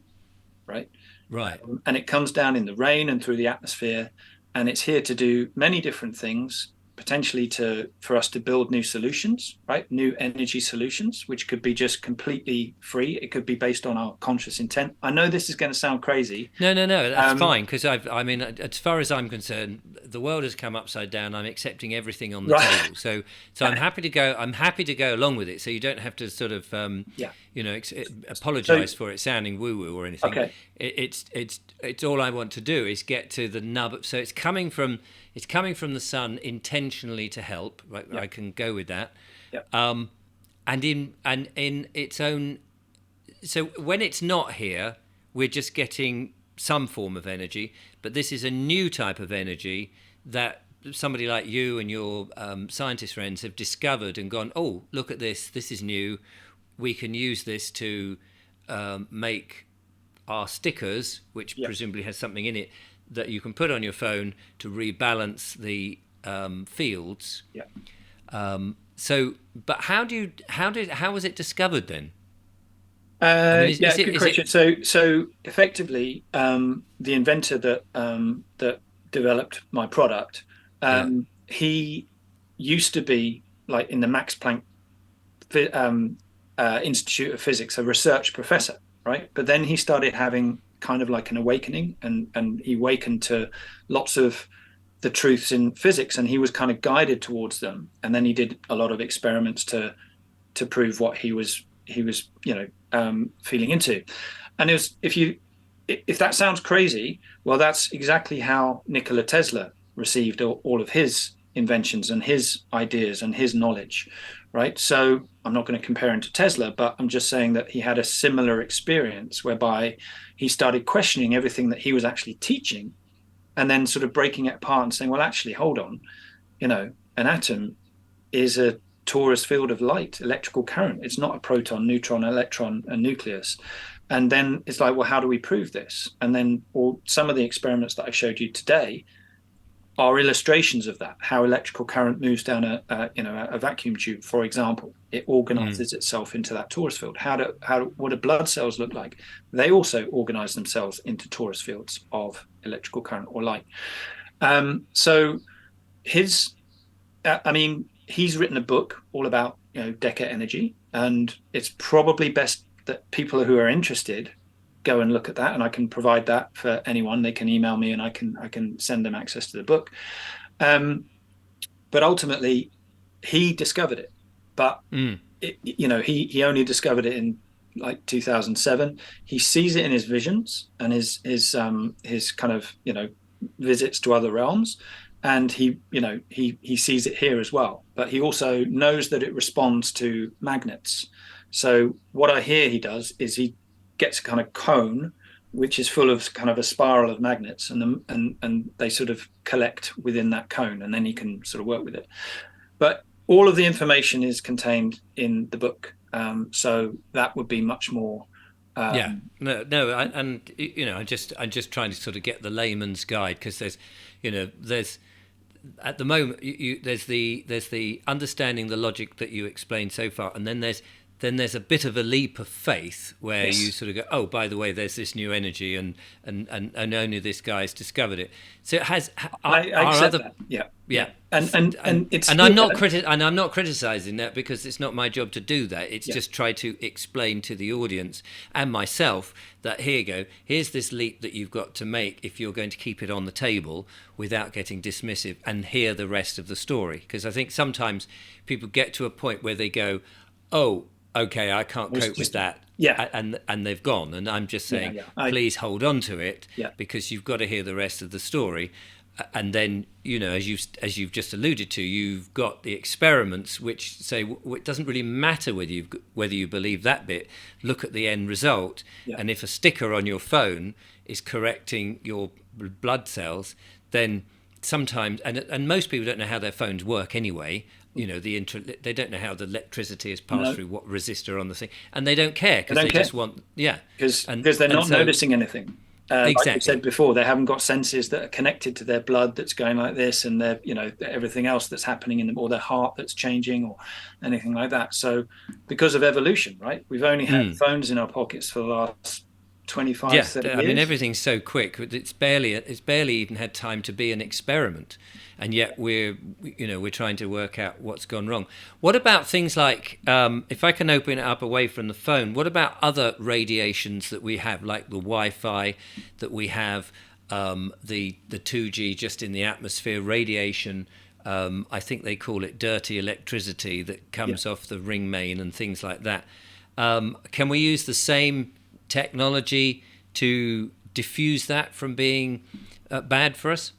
right? Right. And it comes down in the rain and through the atmosphere, and it's here to do many different things, potentially to for us to build new solutions, right? New energy solutions, which could be just completely free. It could be based on our conscious intent. I know this is going to sound crazy. No, that's um fine, because I mean, as far as I'm concerned, the world has come upside down. I'm accepting everything on the right. table, so I'm happy to go. I'm happy to go along with it. So you don't have to sort of, Yeah. So apologise for it sounding woo woo or anything. okay. It's all I want to do is get to the nub. So it's coming from the sun intentionally to help. Right, Yeah. I can go with that. Yeah. And in its own, so when it's not here, we're just getting some form of energy, but this is a new type of energy that somebody like you and your scientist friends have discovered and gone, oh, look at this, this is new, we can use this to make our stickers, which Yeah. presumably has something in it that you can put on your phone to rebalance the fields. Yeah. So, but how was it discovered then? I mean, Yeah, good is it question. So effectively, the inventor that developed my product, yeah, he used to be like in the Max Planck Institute of Physics, a research professor, right? But then he started having kind of like an awakening, and he awakened to lots of the truths in physics, and he was kind of guided towards them. And then he did a lot of experiments to prove what he was feeling into. And it was if that sounds crazy, well, that's exactly how Nikola Tesla received all of his inventions and his ideas and his knowledge, right? So I'm not going to compare him to Tesla, but I'm just saying that he had a similar experience whereby he started questioning everything that he was actually teaching, and then sort of breaking it apart and saying, well, actually, hold on, an atom is a torus field of light, electrical current. It's not a proton, neutron, electron, and nucleus. And then it's like, well, how do we prove this? And then, or some of the experiments that I showed you today are illustrations of that. How electrical current moves down a vacuum tube, for example. It mm, organizes itself into that torus field. What do blood cells look like? They also organize themselves into torus fields of electrical current or light. So his I mean, he's written a book all about Deca energy, and it's probably best that people who are interested go and look at that. And I can provide that for anyone. They can email me, and I can send them access to the book. Um, but ultimately, he discovered it, but mm, he only discovered it in like 2007. He sees it in his visions and his kind of visits to other realms, and he sees it here as well. But he also knows that it responds to magnets. So what I hear he does is he gets a kind of cone which is full of kind of a spiral of magnets, and they sort of collect within that cone, and then he can sort of work with it. But all of the information is contained in the book, so that would be much more Yeah, no, and I'm just trying to sort of get the layman's guide, because there's at the moment there's the understanding the logic that you explained so far, and then there's a bit of a leap of faith where you Yes, sort of go, oh, by the way, there's this new energy, and only this guy's discovered it. So it has I our accept other. that. Yeah, Yeah, yeah, and it's and good. I'm not criticizing that, because it's not my job to do that. It's Yeah, just try to explain to the audience and myself that here's this leap that you've got to make if you're going to keep it on the table without getting dismissive, and hear the rest of the story. Because I think sometimes people get to a point where they go, oh, okay, I can't it's cope with just that, yeah, and they've gone. And I'm just yeah, saying, yeah. please hold on to it, Yeah, because you've got to hear the rest of the story. And then, as you've just alluded to, you've got the experiments which say it doesn't really matter whether you believe that bit. Look at the end result, yeah. and if a sticker on your phone is correcting your blood cells, then sometimes, and most people don't know how their phones work anyway. They don't know how the electricity is passed No, through what resistor on the thing, and they don't care, I because don't they care just want, yeah, because and they're and not so noticing anything. Like you exactly, said before, they haven't got senses that are connected to their blood that's going like this, and their everything else that's happening in them, or their heart that's changing, or anything like that. So, because of evolution, right? We've only had mm. phones in our pockets for the last 25, Yeah, 30 I mean years. everything's so quick. It's barely even had time to be an experiment, and yet we're trying to work out what's gone wrong. What about things like, if I can open it up away from the phone? What about other radiations that we have, like the Wi-Fi that we have, the 2G just in the atmosphere radiation? I think they call it dirty electricity that Yeah. comes off the ring main and things like that. Can we use the same technology to diffuse that from being bad for us?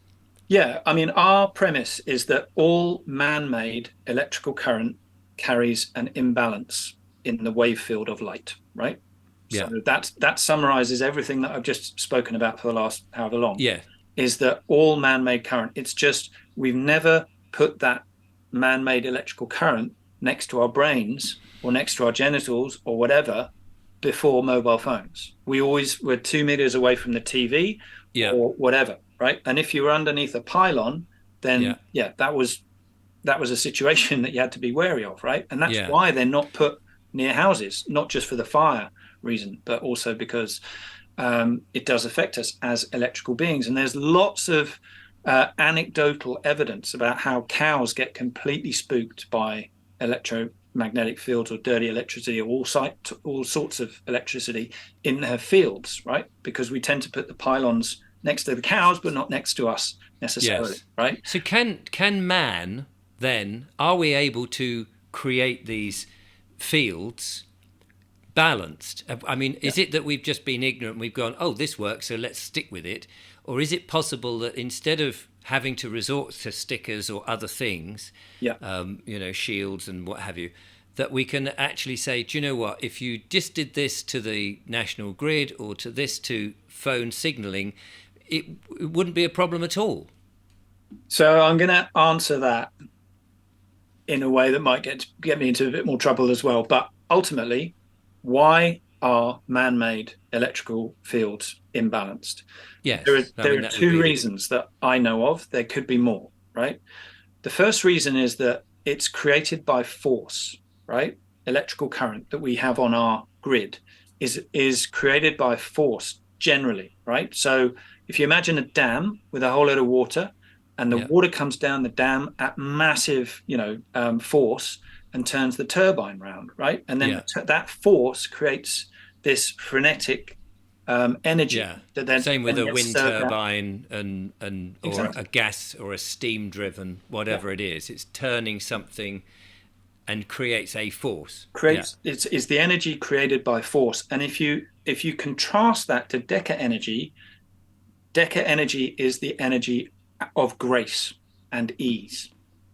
Yeah, I mean, our premise is that all man-made electrical current carries an imbalance in the wave field of light, right? So Yeah, that summarizes everything that I've just spoken about for the last however long, yeah, is that all man-made current, it's just we've never put that man-made electrical current next to our brains or next to our genitals or whatever before mobile phones. We always were 2 meters away from the TV yeah, or whatever, right? And if you were underneath a pylon, yeah, then yeah, that was a situation that you had to be wary of, right? And that's yeah, why they're not put near houses, not just for the fire reason, but also because it does affect us as electrical beings. And there's lots of anecdotal evidence about how cows get completely spooked by electromagnetic fields or dirty electricity or all sorts of electricity in their fields, right? Because we tend to put the pylons next to the cows, but not next to us necessarily, yes. right? So can man then, are we able to create these fields balanced? I mean, Yeah, is it that we've just been ignorant and we've gone, oh, this works, so let's stick with it? Or is it possible that instead of having to resort to stickers or other things, yeah. shields and what have you, that we can actually say, do you know what, if you just did this to the national grid or to this to phone signaling, it wouldn't be a problem at all? So I'm going to answer that in a way that might get me into a bit more trouble as well. But ultimately, why are man-made electrical fields imbalanced? There are Yes, I there mean, are that would two be the. reasons that I know of. There could be more, right? The first reason is that it's created by force, right? Electrical current that we have on our grid is created by force generally, right? So if you imagine a dam with a whole lot of water, and the Yeah, water comes down the dam at massive, force and turns the turbine round, right? And then yeah, that force creates this frenetic energy yeah. that then, Same with then a gets wind served out. turbine and or a Exactly. gas or a steam driven, Yeah. whatever it is. It's turning something and creates a force. Yeah, Creates it's the energy created by force. And if you contrast that to Deca energy is the energy of grace and ease.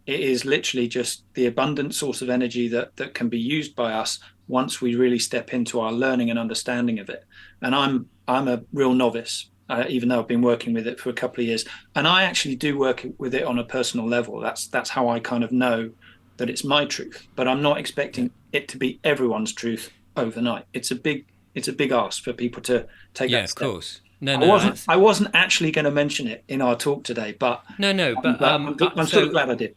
It is literally just the abundant source of energy that can be used by us once we really step into our learning and understanding of it. And I'm a real novice, even though I've been working with it for a couple of years. And I actually do work with it on a personal level. That's how I kind of know that it's my truth. But I'm not yeah, expecting it to be everyone's truth overnight. It's a big it's a big ask for people to take Yeah, that of step. course. No, I no, wasn't that's I wasn't actually going to mention it in our talk today, but no, but I'm sort of glad I did.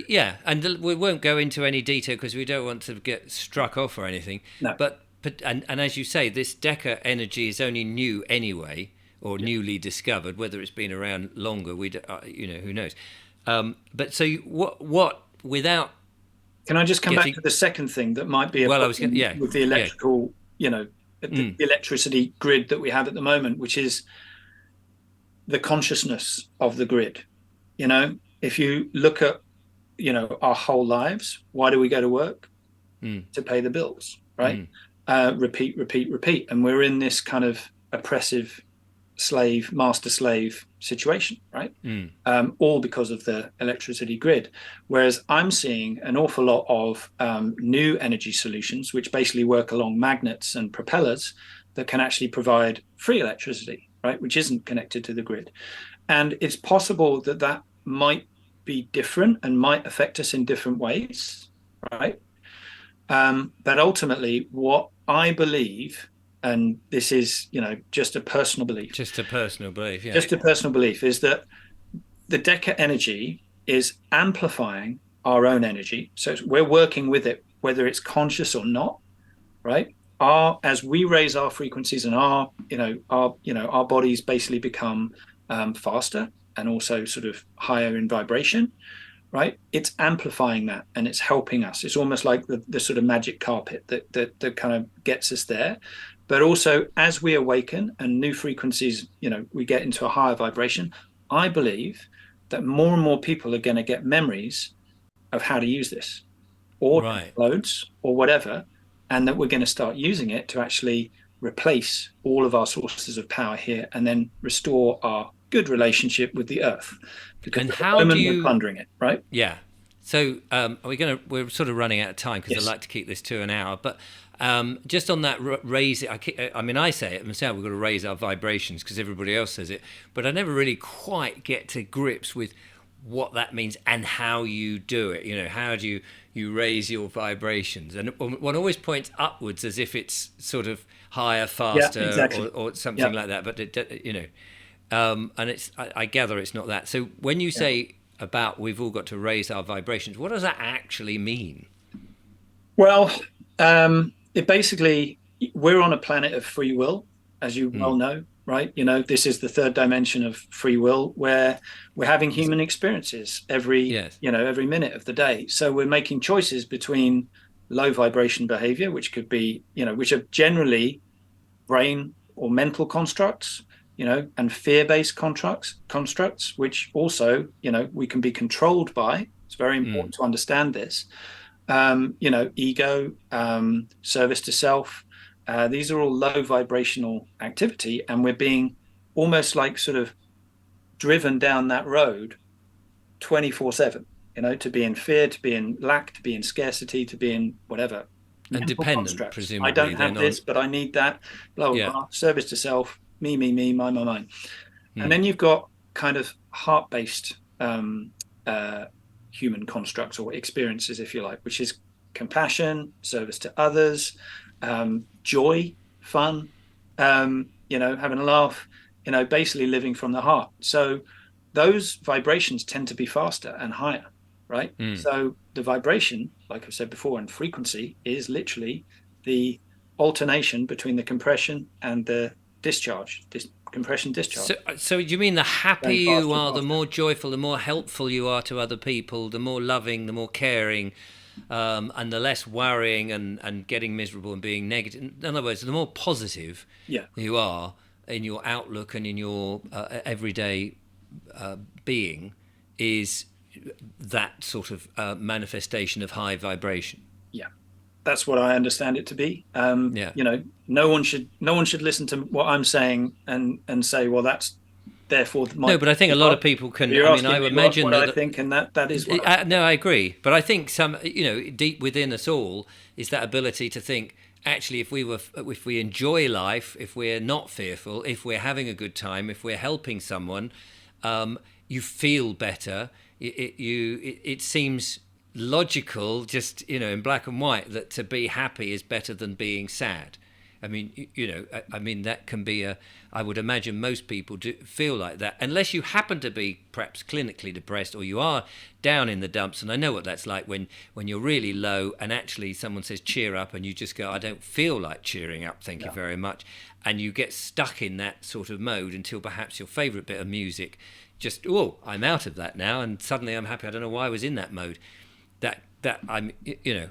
Yeah, and we won't go into any detail because we don't want to get struck off or anything. No. But and as you say, this Deca energy is only new anyway, or Yeah. newly discovered. Whether it's been around longer, who knows. But so what without Can I just come back getting to the second thing that might be a well, I was problem yeah, with the yeah, electrical, the electricity grid that we have at the moment, which is the consciousness of the grid. If you look at, our whole lives, why do we go to work? To pay the bills, right? Repeat, repeat, repeat. And we're in this kind of oppressive master slave situation, right? All because of the electricity grid. Whereas I'm seeing an awful lot of new energy solutions, which basically work along magnets and propellers that can actually provide free electricity, right? Which isn't connected to the grid. And it's possible that that might be different and might affect us in different ways, right? But ultimately, what I believe, and this is, just a personal belief, just a personal belief, yeah, just a personal belief, is that the Deca energy is amplifying our own energy. So we're working with it, whether it's conscious or not, right? As we raise our frequencies and our bodies basically become faster and also sort of higher in vibration, right? It's amplifying that and it's helping us. It's almost like the sort of magic carpet that kind of gets us there. But also, as we awaken and new frequencies, we get into a higher vibration, I believe that more and more people are going to get memories of how to use this, or right. downloads or whatever, and that we're going to start using it to actually replace all of our sources of power here and then restore our good relationship with the earth, because And at the how do moment we're you? plundering it, right? Yeah. So we're sort of running out of time because I'd Yes. like to keep this to an hour. But just on that raise it, I mean, I say it myself. We've got to raise our vibrations because everybody else says it. But I never really quite get to grips with what that means and how you do it. How do you raise your vibrations? And one always points upwards as if it's sort of higher, Yeah, faster, exactly. or something Yeah. like that. But and I gather it's not that. So when you Yeah. say about we've all got to raise our vibrations, what does that actually mean? Well, it basically, we're on a planet of free will, as you well know, right? This is the third dimension of free will, where we're having human experiences Yes. every minute of the day. So we're making choices between low vibration behavior, which could be, which are generally brain or mental constructs, and fear-based constructs, which also, we can be controlled by. It's very important to understand this. Ego, service to self. These are all low vibrational activity, and we're being almost like sort of driven down that road 24/7, to be in fear, to be in lack, to be in scarcity, to be in whatever. And Mental dependent, constructs. I don't presumably, have then on. this, but I need that. Blah, blah, Yeah. blah. Service to self, me, mine. And then you've got kind of heart-based uh, human constructs or experiences, if you like, which is compassion, service to others, joy, fun, having a laugh, basically living from the heart. So those vibrations tend to be faster and higher, right? So the vibration, like I've said before, and frequency is literally the alternation between the compression and the discharge, compression discharge. So do you mean the happier Going you faster and are, the faster. more joyful, the more helpful you are to other people, the more loving, the more caring, and the less worrying and getting miserable and being negative? In other words, the more positive Yeah. you are in your outlook and in your everyday being, is that sort of manifestation of high vibration. Yeah. That's what I understand it to be. Yeah. No one should listen to what I'm saying and say, well, that's therefore my. No, but I think a lot of people can. You're I mean, I asking me what, imagine what I that. think, and that is what. No, I agree, but I think deep within us all is that ability to think. Actually, if we enjoy life, if we're not fearful, if we're having a good time, if we're helping someone, you feel better. It seems logical, just in black and white, that to be happy is better than being sad. I mean, I mean that can be a. I would imagine most people do feel like that, unless you happen to be perhaps clinically depressed or you are down in the dumps. And I know what that's like when you're really low and actually someone says cheer up and you just go, I don't feel like cheering up, thank you very much, and you get stuck in that sort of mode until perhaps your favourite bit of music just, oh, I'm out of that now, and suddenly I'm happy. I don't know why I was in that mode. That I'm,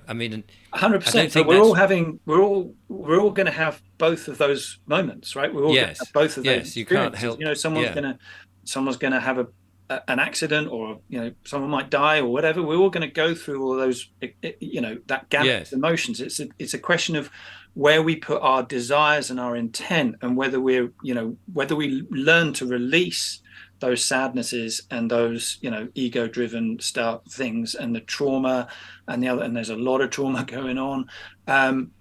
I mean, I don't 100%. But think that's. we're all going to have both of those moments, right? We're all going to have Yes, both of those yes, you can't experiences. help. Someone's Yeah, going to have an accident, or someone might die or whatever. We're all going to go through all of those, that gamut of yes, emotions. It's a question of where we put our desires and our intent, and whether whether we learn to release those sadnesses and those ego driven stuff things, and the trauma and the other, and there's a lot of trauma going on.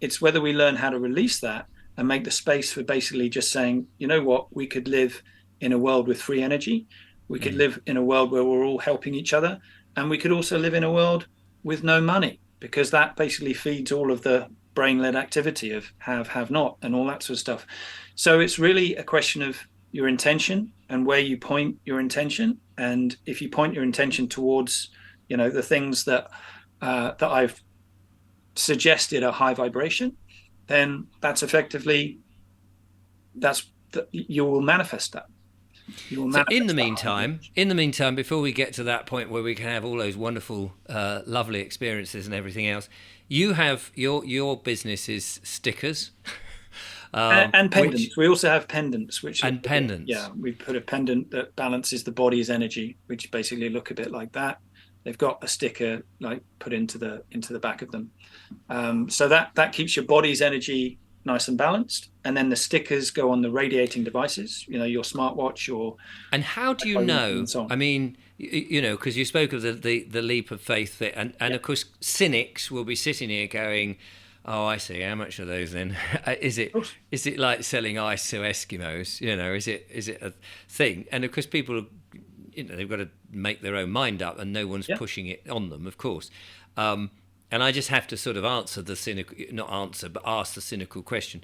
It's whether we learn how to release that and make the space for basically just saying, you know what, we could live in a world with free energy. We could live in a world where we're all helping each other. And we could also live in a world with no money, because that basically feeds all of the brain led activity of have not, and all that sort of stuff. So it's really a question of your intention and where you point your intention. And if you point your intention towards, the things that I've suggested are high vibration, then that's effectively you will manifest that. You will So manifest that high vibration. in the meantime, before we get to that point where we can have all those wonderful, lovely experiences and everything else, you have your business is stickers, And pendants. which We also have pendants, which and pendants. yeah, we put a pendant that balances the body's energy, which basically look a bit like that. They've got a sticker like put into the back of them, so that keeps your body's energy nice and balanced. And then the stickers go on the radiating devices, your smartwatch, your And how do you iPhone, know? and so on. I mean, because you spoke of the leap of faith bit, and Yeah. of course, cynics will be sitting here going, "Oh, I see. How much are those then? Is Of it course. is it like selling ice to Eskimos? Is it a thing?" And of course, people, they've got to make their own mind up, and no one's Yeah. pushing it on them, of course. And I just have to sort of answer the cynical, not answer, but ask the cynical question.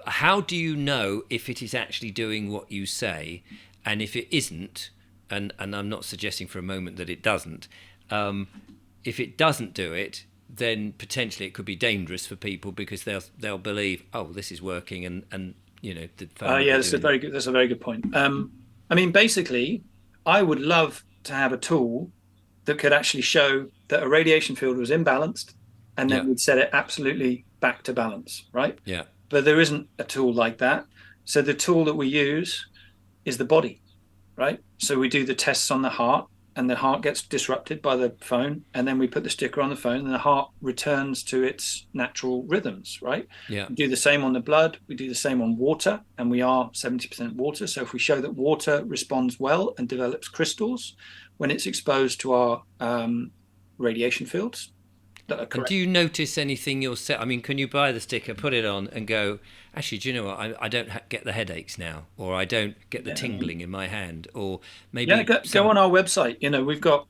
How do you know if it is actually doing what you say? And if it isn't, and I'm not suggesting for a moment that it doesn't, if it doesn't do it, then potentially it could be dangerous for people, because they'll believe, oh, this is working, and the phone will Yeah, be that's a doing it. very good. That's a very good point. I mean, basically, I would love to have a tool that could actually show that a radiation field was imbalanced, and then Yeah, we'd set it absolutely back to balance, right? yeah, But there isn't a tool like that. So the tool that we use is the body, right? So we do the tests on the heart, and the heart gets disrupted by the phone, and then we put the sticker on the phone, and the heart returns to its natural rhythms, right? yeah. We do the same on the blood, we do the same on water, and we are 70% water. So if we show that water responds well and develops crystals when it's exposed to our radiation fields that are And do correct. you notice anything yourself? I mean, can you buy the sticker, put it on, and go, actually, do you know what? I don't get the headaches now, or I don't get the Yeah, tingling in my hand, or yeah, maybe go some. on our website. We've got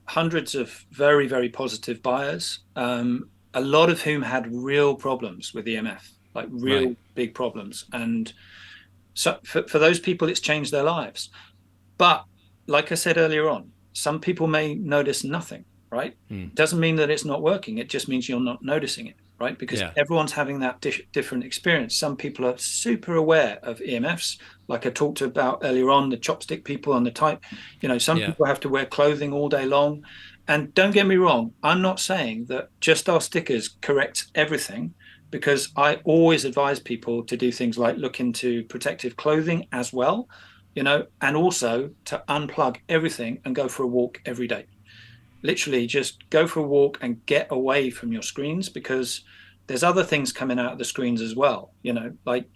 hundreds of very, very positive buyers, a lot of whom had real problems with EMF, like Right. real big problems. And so for those people, it's changed their lives. But like I said earlier on, some people may notice nothing, right? Mm. It doesn't mean that it's not working. It just means you're not noticing it, right? Because Yeah. everyone's having that different experience. Some people are super aware of EMFs, like I talked about earlier on, the chopstick people on the type. Some Yeah. people have to wear clothing all day long. And don't get me wrong, I'm not saying that just our stickers correct everything, because I always advise people to do things like look into protective clothing as well, and also to unplug everything and go for a walk every day. Literally just go for a walk and get away from your screens, because there's other things coming out of the screens as well, like,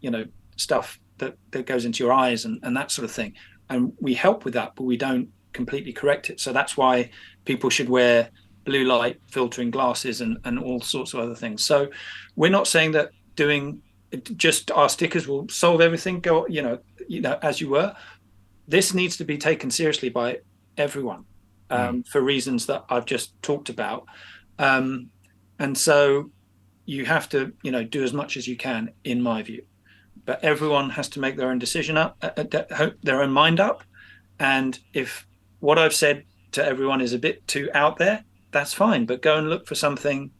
stuff that goes into your eyes and that sort of thing. And we help with that, but we don't completely correct it. So that's why people should wear blue light filtering glasses and all sorts of other things. So we're not saying that doing just our stickers will solve everything. Go, as you were. This needs to be taken seriously by everyone, Mm. for reasons that I've just talked about. And so you have to, do as much as you can, in my view. But everyone has to make their own decision up, their own mind up. And if what I've said to everyone is a bit too out there, that's fine. But go and look for something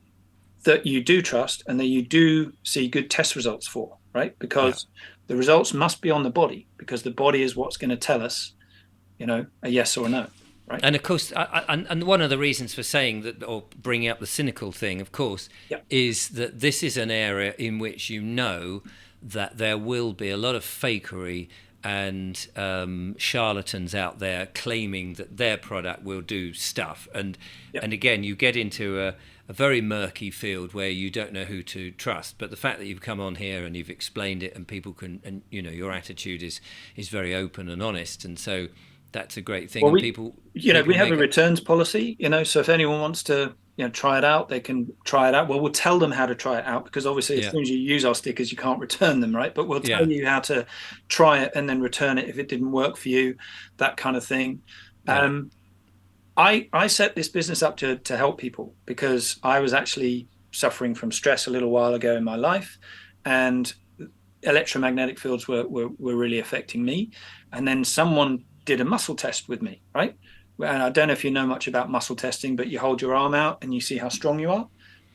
that you do trust and that you do see good test results for, right? Yeah. Because the results must be on the body, because the body is what's going to tell us, a yes or a no, right? And of course, and one of the reasons for saying that, or bringing up the cynical thing, of course, Yeah. is that this is an area in which that there will be a lot of fakery and charlatans out there claiming that their product will do stuff. And Yep. and again, you get into a very murky field where you don't know who to trust. But the fact that you've come on here and you've explained it, and people can, and your attitude is very open and honest, and so that's a great thing. Well, And we have a returns policy, so if anyone wants to, try it out, they can try it out. Well, we'll tell them how to try it out, because obviously as Yeah. soon as you use our stickers, you can't return them, right? But we'll tell Yeah. you how to try it and then return it if it didn't work for you, that kind of thing. Yeah. I set this business up to help people, because I was actually suffering from stress a little while ago in my life, and electromagnetic fields were really affecting me. And then someone did a muscle test with me, right? And I don't know if you know much about muscle testing, but you hold your arm out and you see how strong you are,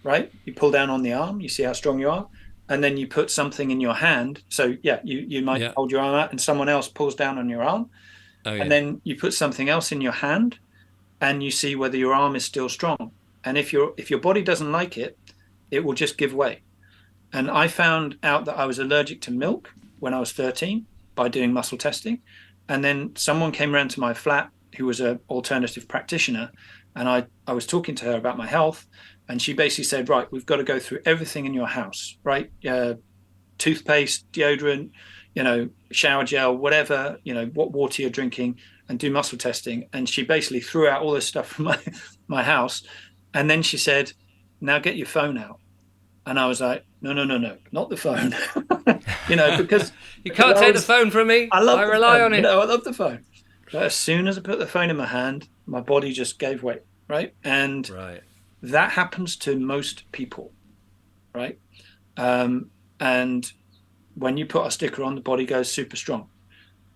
right? You pull down on the arm, you see how strong you are, and then you put something in your hand. So yeah, you might Yeah. hold your arm out and someone else pulls down on your arm, Oh and yeah. then you put something else in your hand, and you see whether your arm is still strong. And if your body doesn't like it, it will just give way. And I found out that I was allergic to milk when I was 13 by doing muscle testing. And then someone came around to my flat who was an alternative practitioner. And I was talking to her about my health. And she basically said, right, we've got to go through everything in your house, right? Toothpaste, deodorant, shower gel, whatever, what water you're drinking, and do muscle testing. And she basically threw out all this stuff from my house. And then she said, now get your phone out. And I was like, no, not the phone. Because You can't take the phone from me. I rely on it. I love the phone. But as soon as I put the phone in my hand, my body just gave way, right? And Right. that happens to most people, right? And when you put a sticker on, the body goes super strong.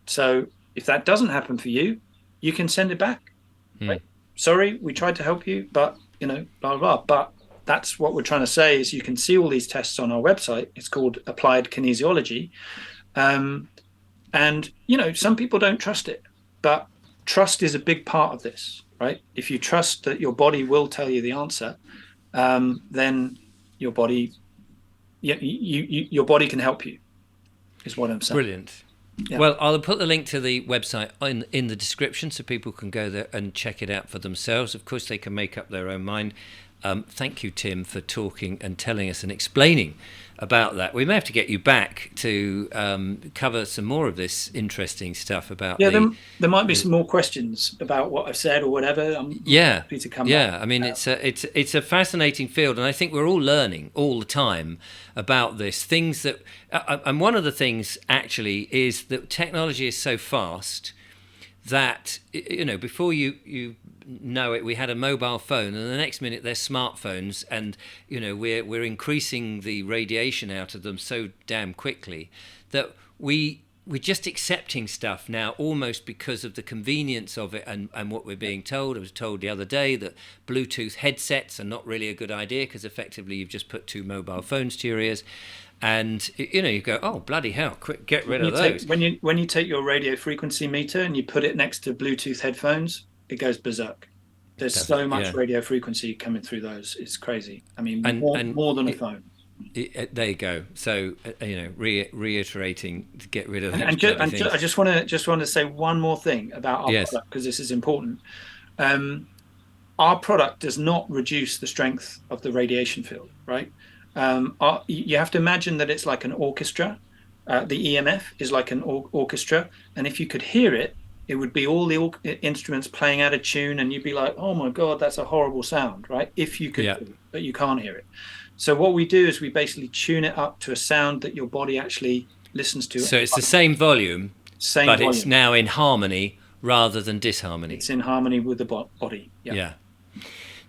So if that doesn't happen for you, you can send it back. Right? Sorry, we tried to help you, but blah, blah, blah. But that's what we're trying to say, is you can see all these tests on our website. It's called Applied Kinesiology. And, some people don't trust it, but trust is a big part of this, right? If you trust that your body will tell you the answer, then your body, your body can help you, is what I'm saying. Brilliant. Yeah. Well, I'll put the link to the website in the description so people can go there and check it out for themselves. Of course, they can make up their own mind. Thank you, Tim, for talking and telling us and explaining about that. We may have to get you back to cover some more of this interesting stuff about. Yeah, there might be some more questions about what I've said or whatever. I'm happy to come back. I mean, it's a fascinating field, and I think we're all learning all the time about this. Things that, and one of the things actually is that technology is so fast that before you know it, we had a mobile phone, and the next minute they're smartphones, and we're increasing the radiation out of them so damn quickly that we're just accepting stuff now almost because of the convenience of it and what we're being told. I was told the other day that Bluetooth headsets are not really a good idea because effectively you've just put two mobile phones to your ears. And you go, oh bloody hell! Quick, get rid of those. When you take your radio frequency meter and you put it next to Bluetooth headphones, it goes berserk. There's so much radio frequency coming through those. It's crazy. I mean, more than a phone. There you go. So reiterating to get rid of. I just want to say one more thing about our product, because this is important. Our product does not reduce the strength of the radiation field, right? You have to imagine that it's like an orchestra. The EMF is like an orchestra, and if you could hear it, it would be all the instruments playing out of tune, and you'd be like, oh my God, that's a horrible sound, right? If you could hear it, but you can't hear it. So what we do is we basically tune it up to a sound that your body actually listens to. So it's the same volume, but it's now in harmony rather than disharmony. It's in harmony with the body. Yeah.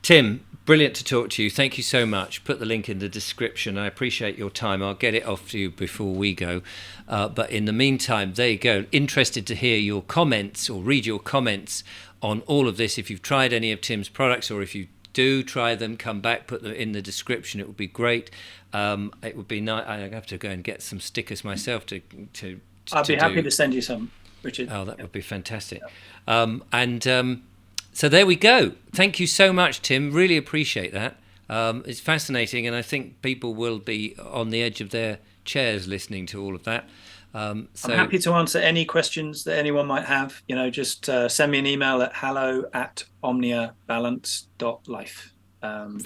Tim, Brilliant to talk to you. Thank you so much. Put the link in the description. I appreciate your time. I'll get it off to you before we go. But in the meantime, there you go. Interested to hear your comments or read your comments on all of this. If you've tried any of Tim's products, or if you do try them, come back, put them in the description. It would be great. It would be nice. I have to go and get some stickers myself to I'd be happy to send you some, Richard. Oh, that would be fantastic. So there we go. Thank you so much, Tim. Really appreciate that. It's fascinating, and I think people will be on the edge of their chairs listening to all of that. I'm happy to answer any questions that anyone might have. Just send me an email at hello@omniabalance.life.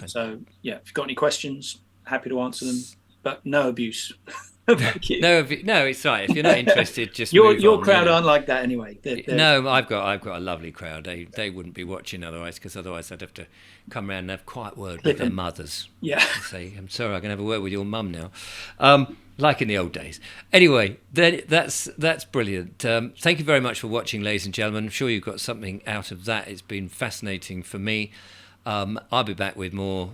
So yeah, if you've got any questions, happy to answer them, but no abuse. Thank you. No, it's right. If you're not interested, just your move on, crowd aren't like that anyway. No, I've got a lovely crowd. They wouldn't be watching otherwise, because otherwise I'd have to come around and have a quiet word with their mothers. Yeah. Say, I'm sorry, I can have a word with your mum now. Like in the old days. Anyway, that's brilliant. Thank you very much for watching, ladies and gentlemen. I'm sure you've got something out of that. It's been fascinating for me. I'll be back with more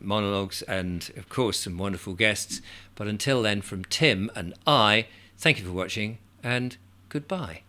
monologues and, of course, some wonderful guests. But until then, from Tim and I, thank you for watching and goodbye.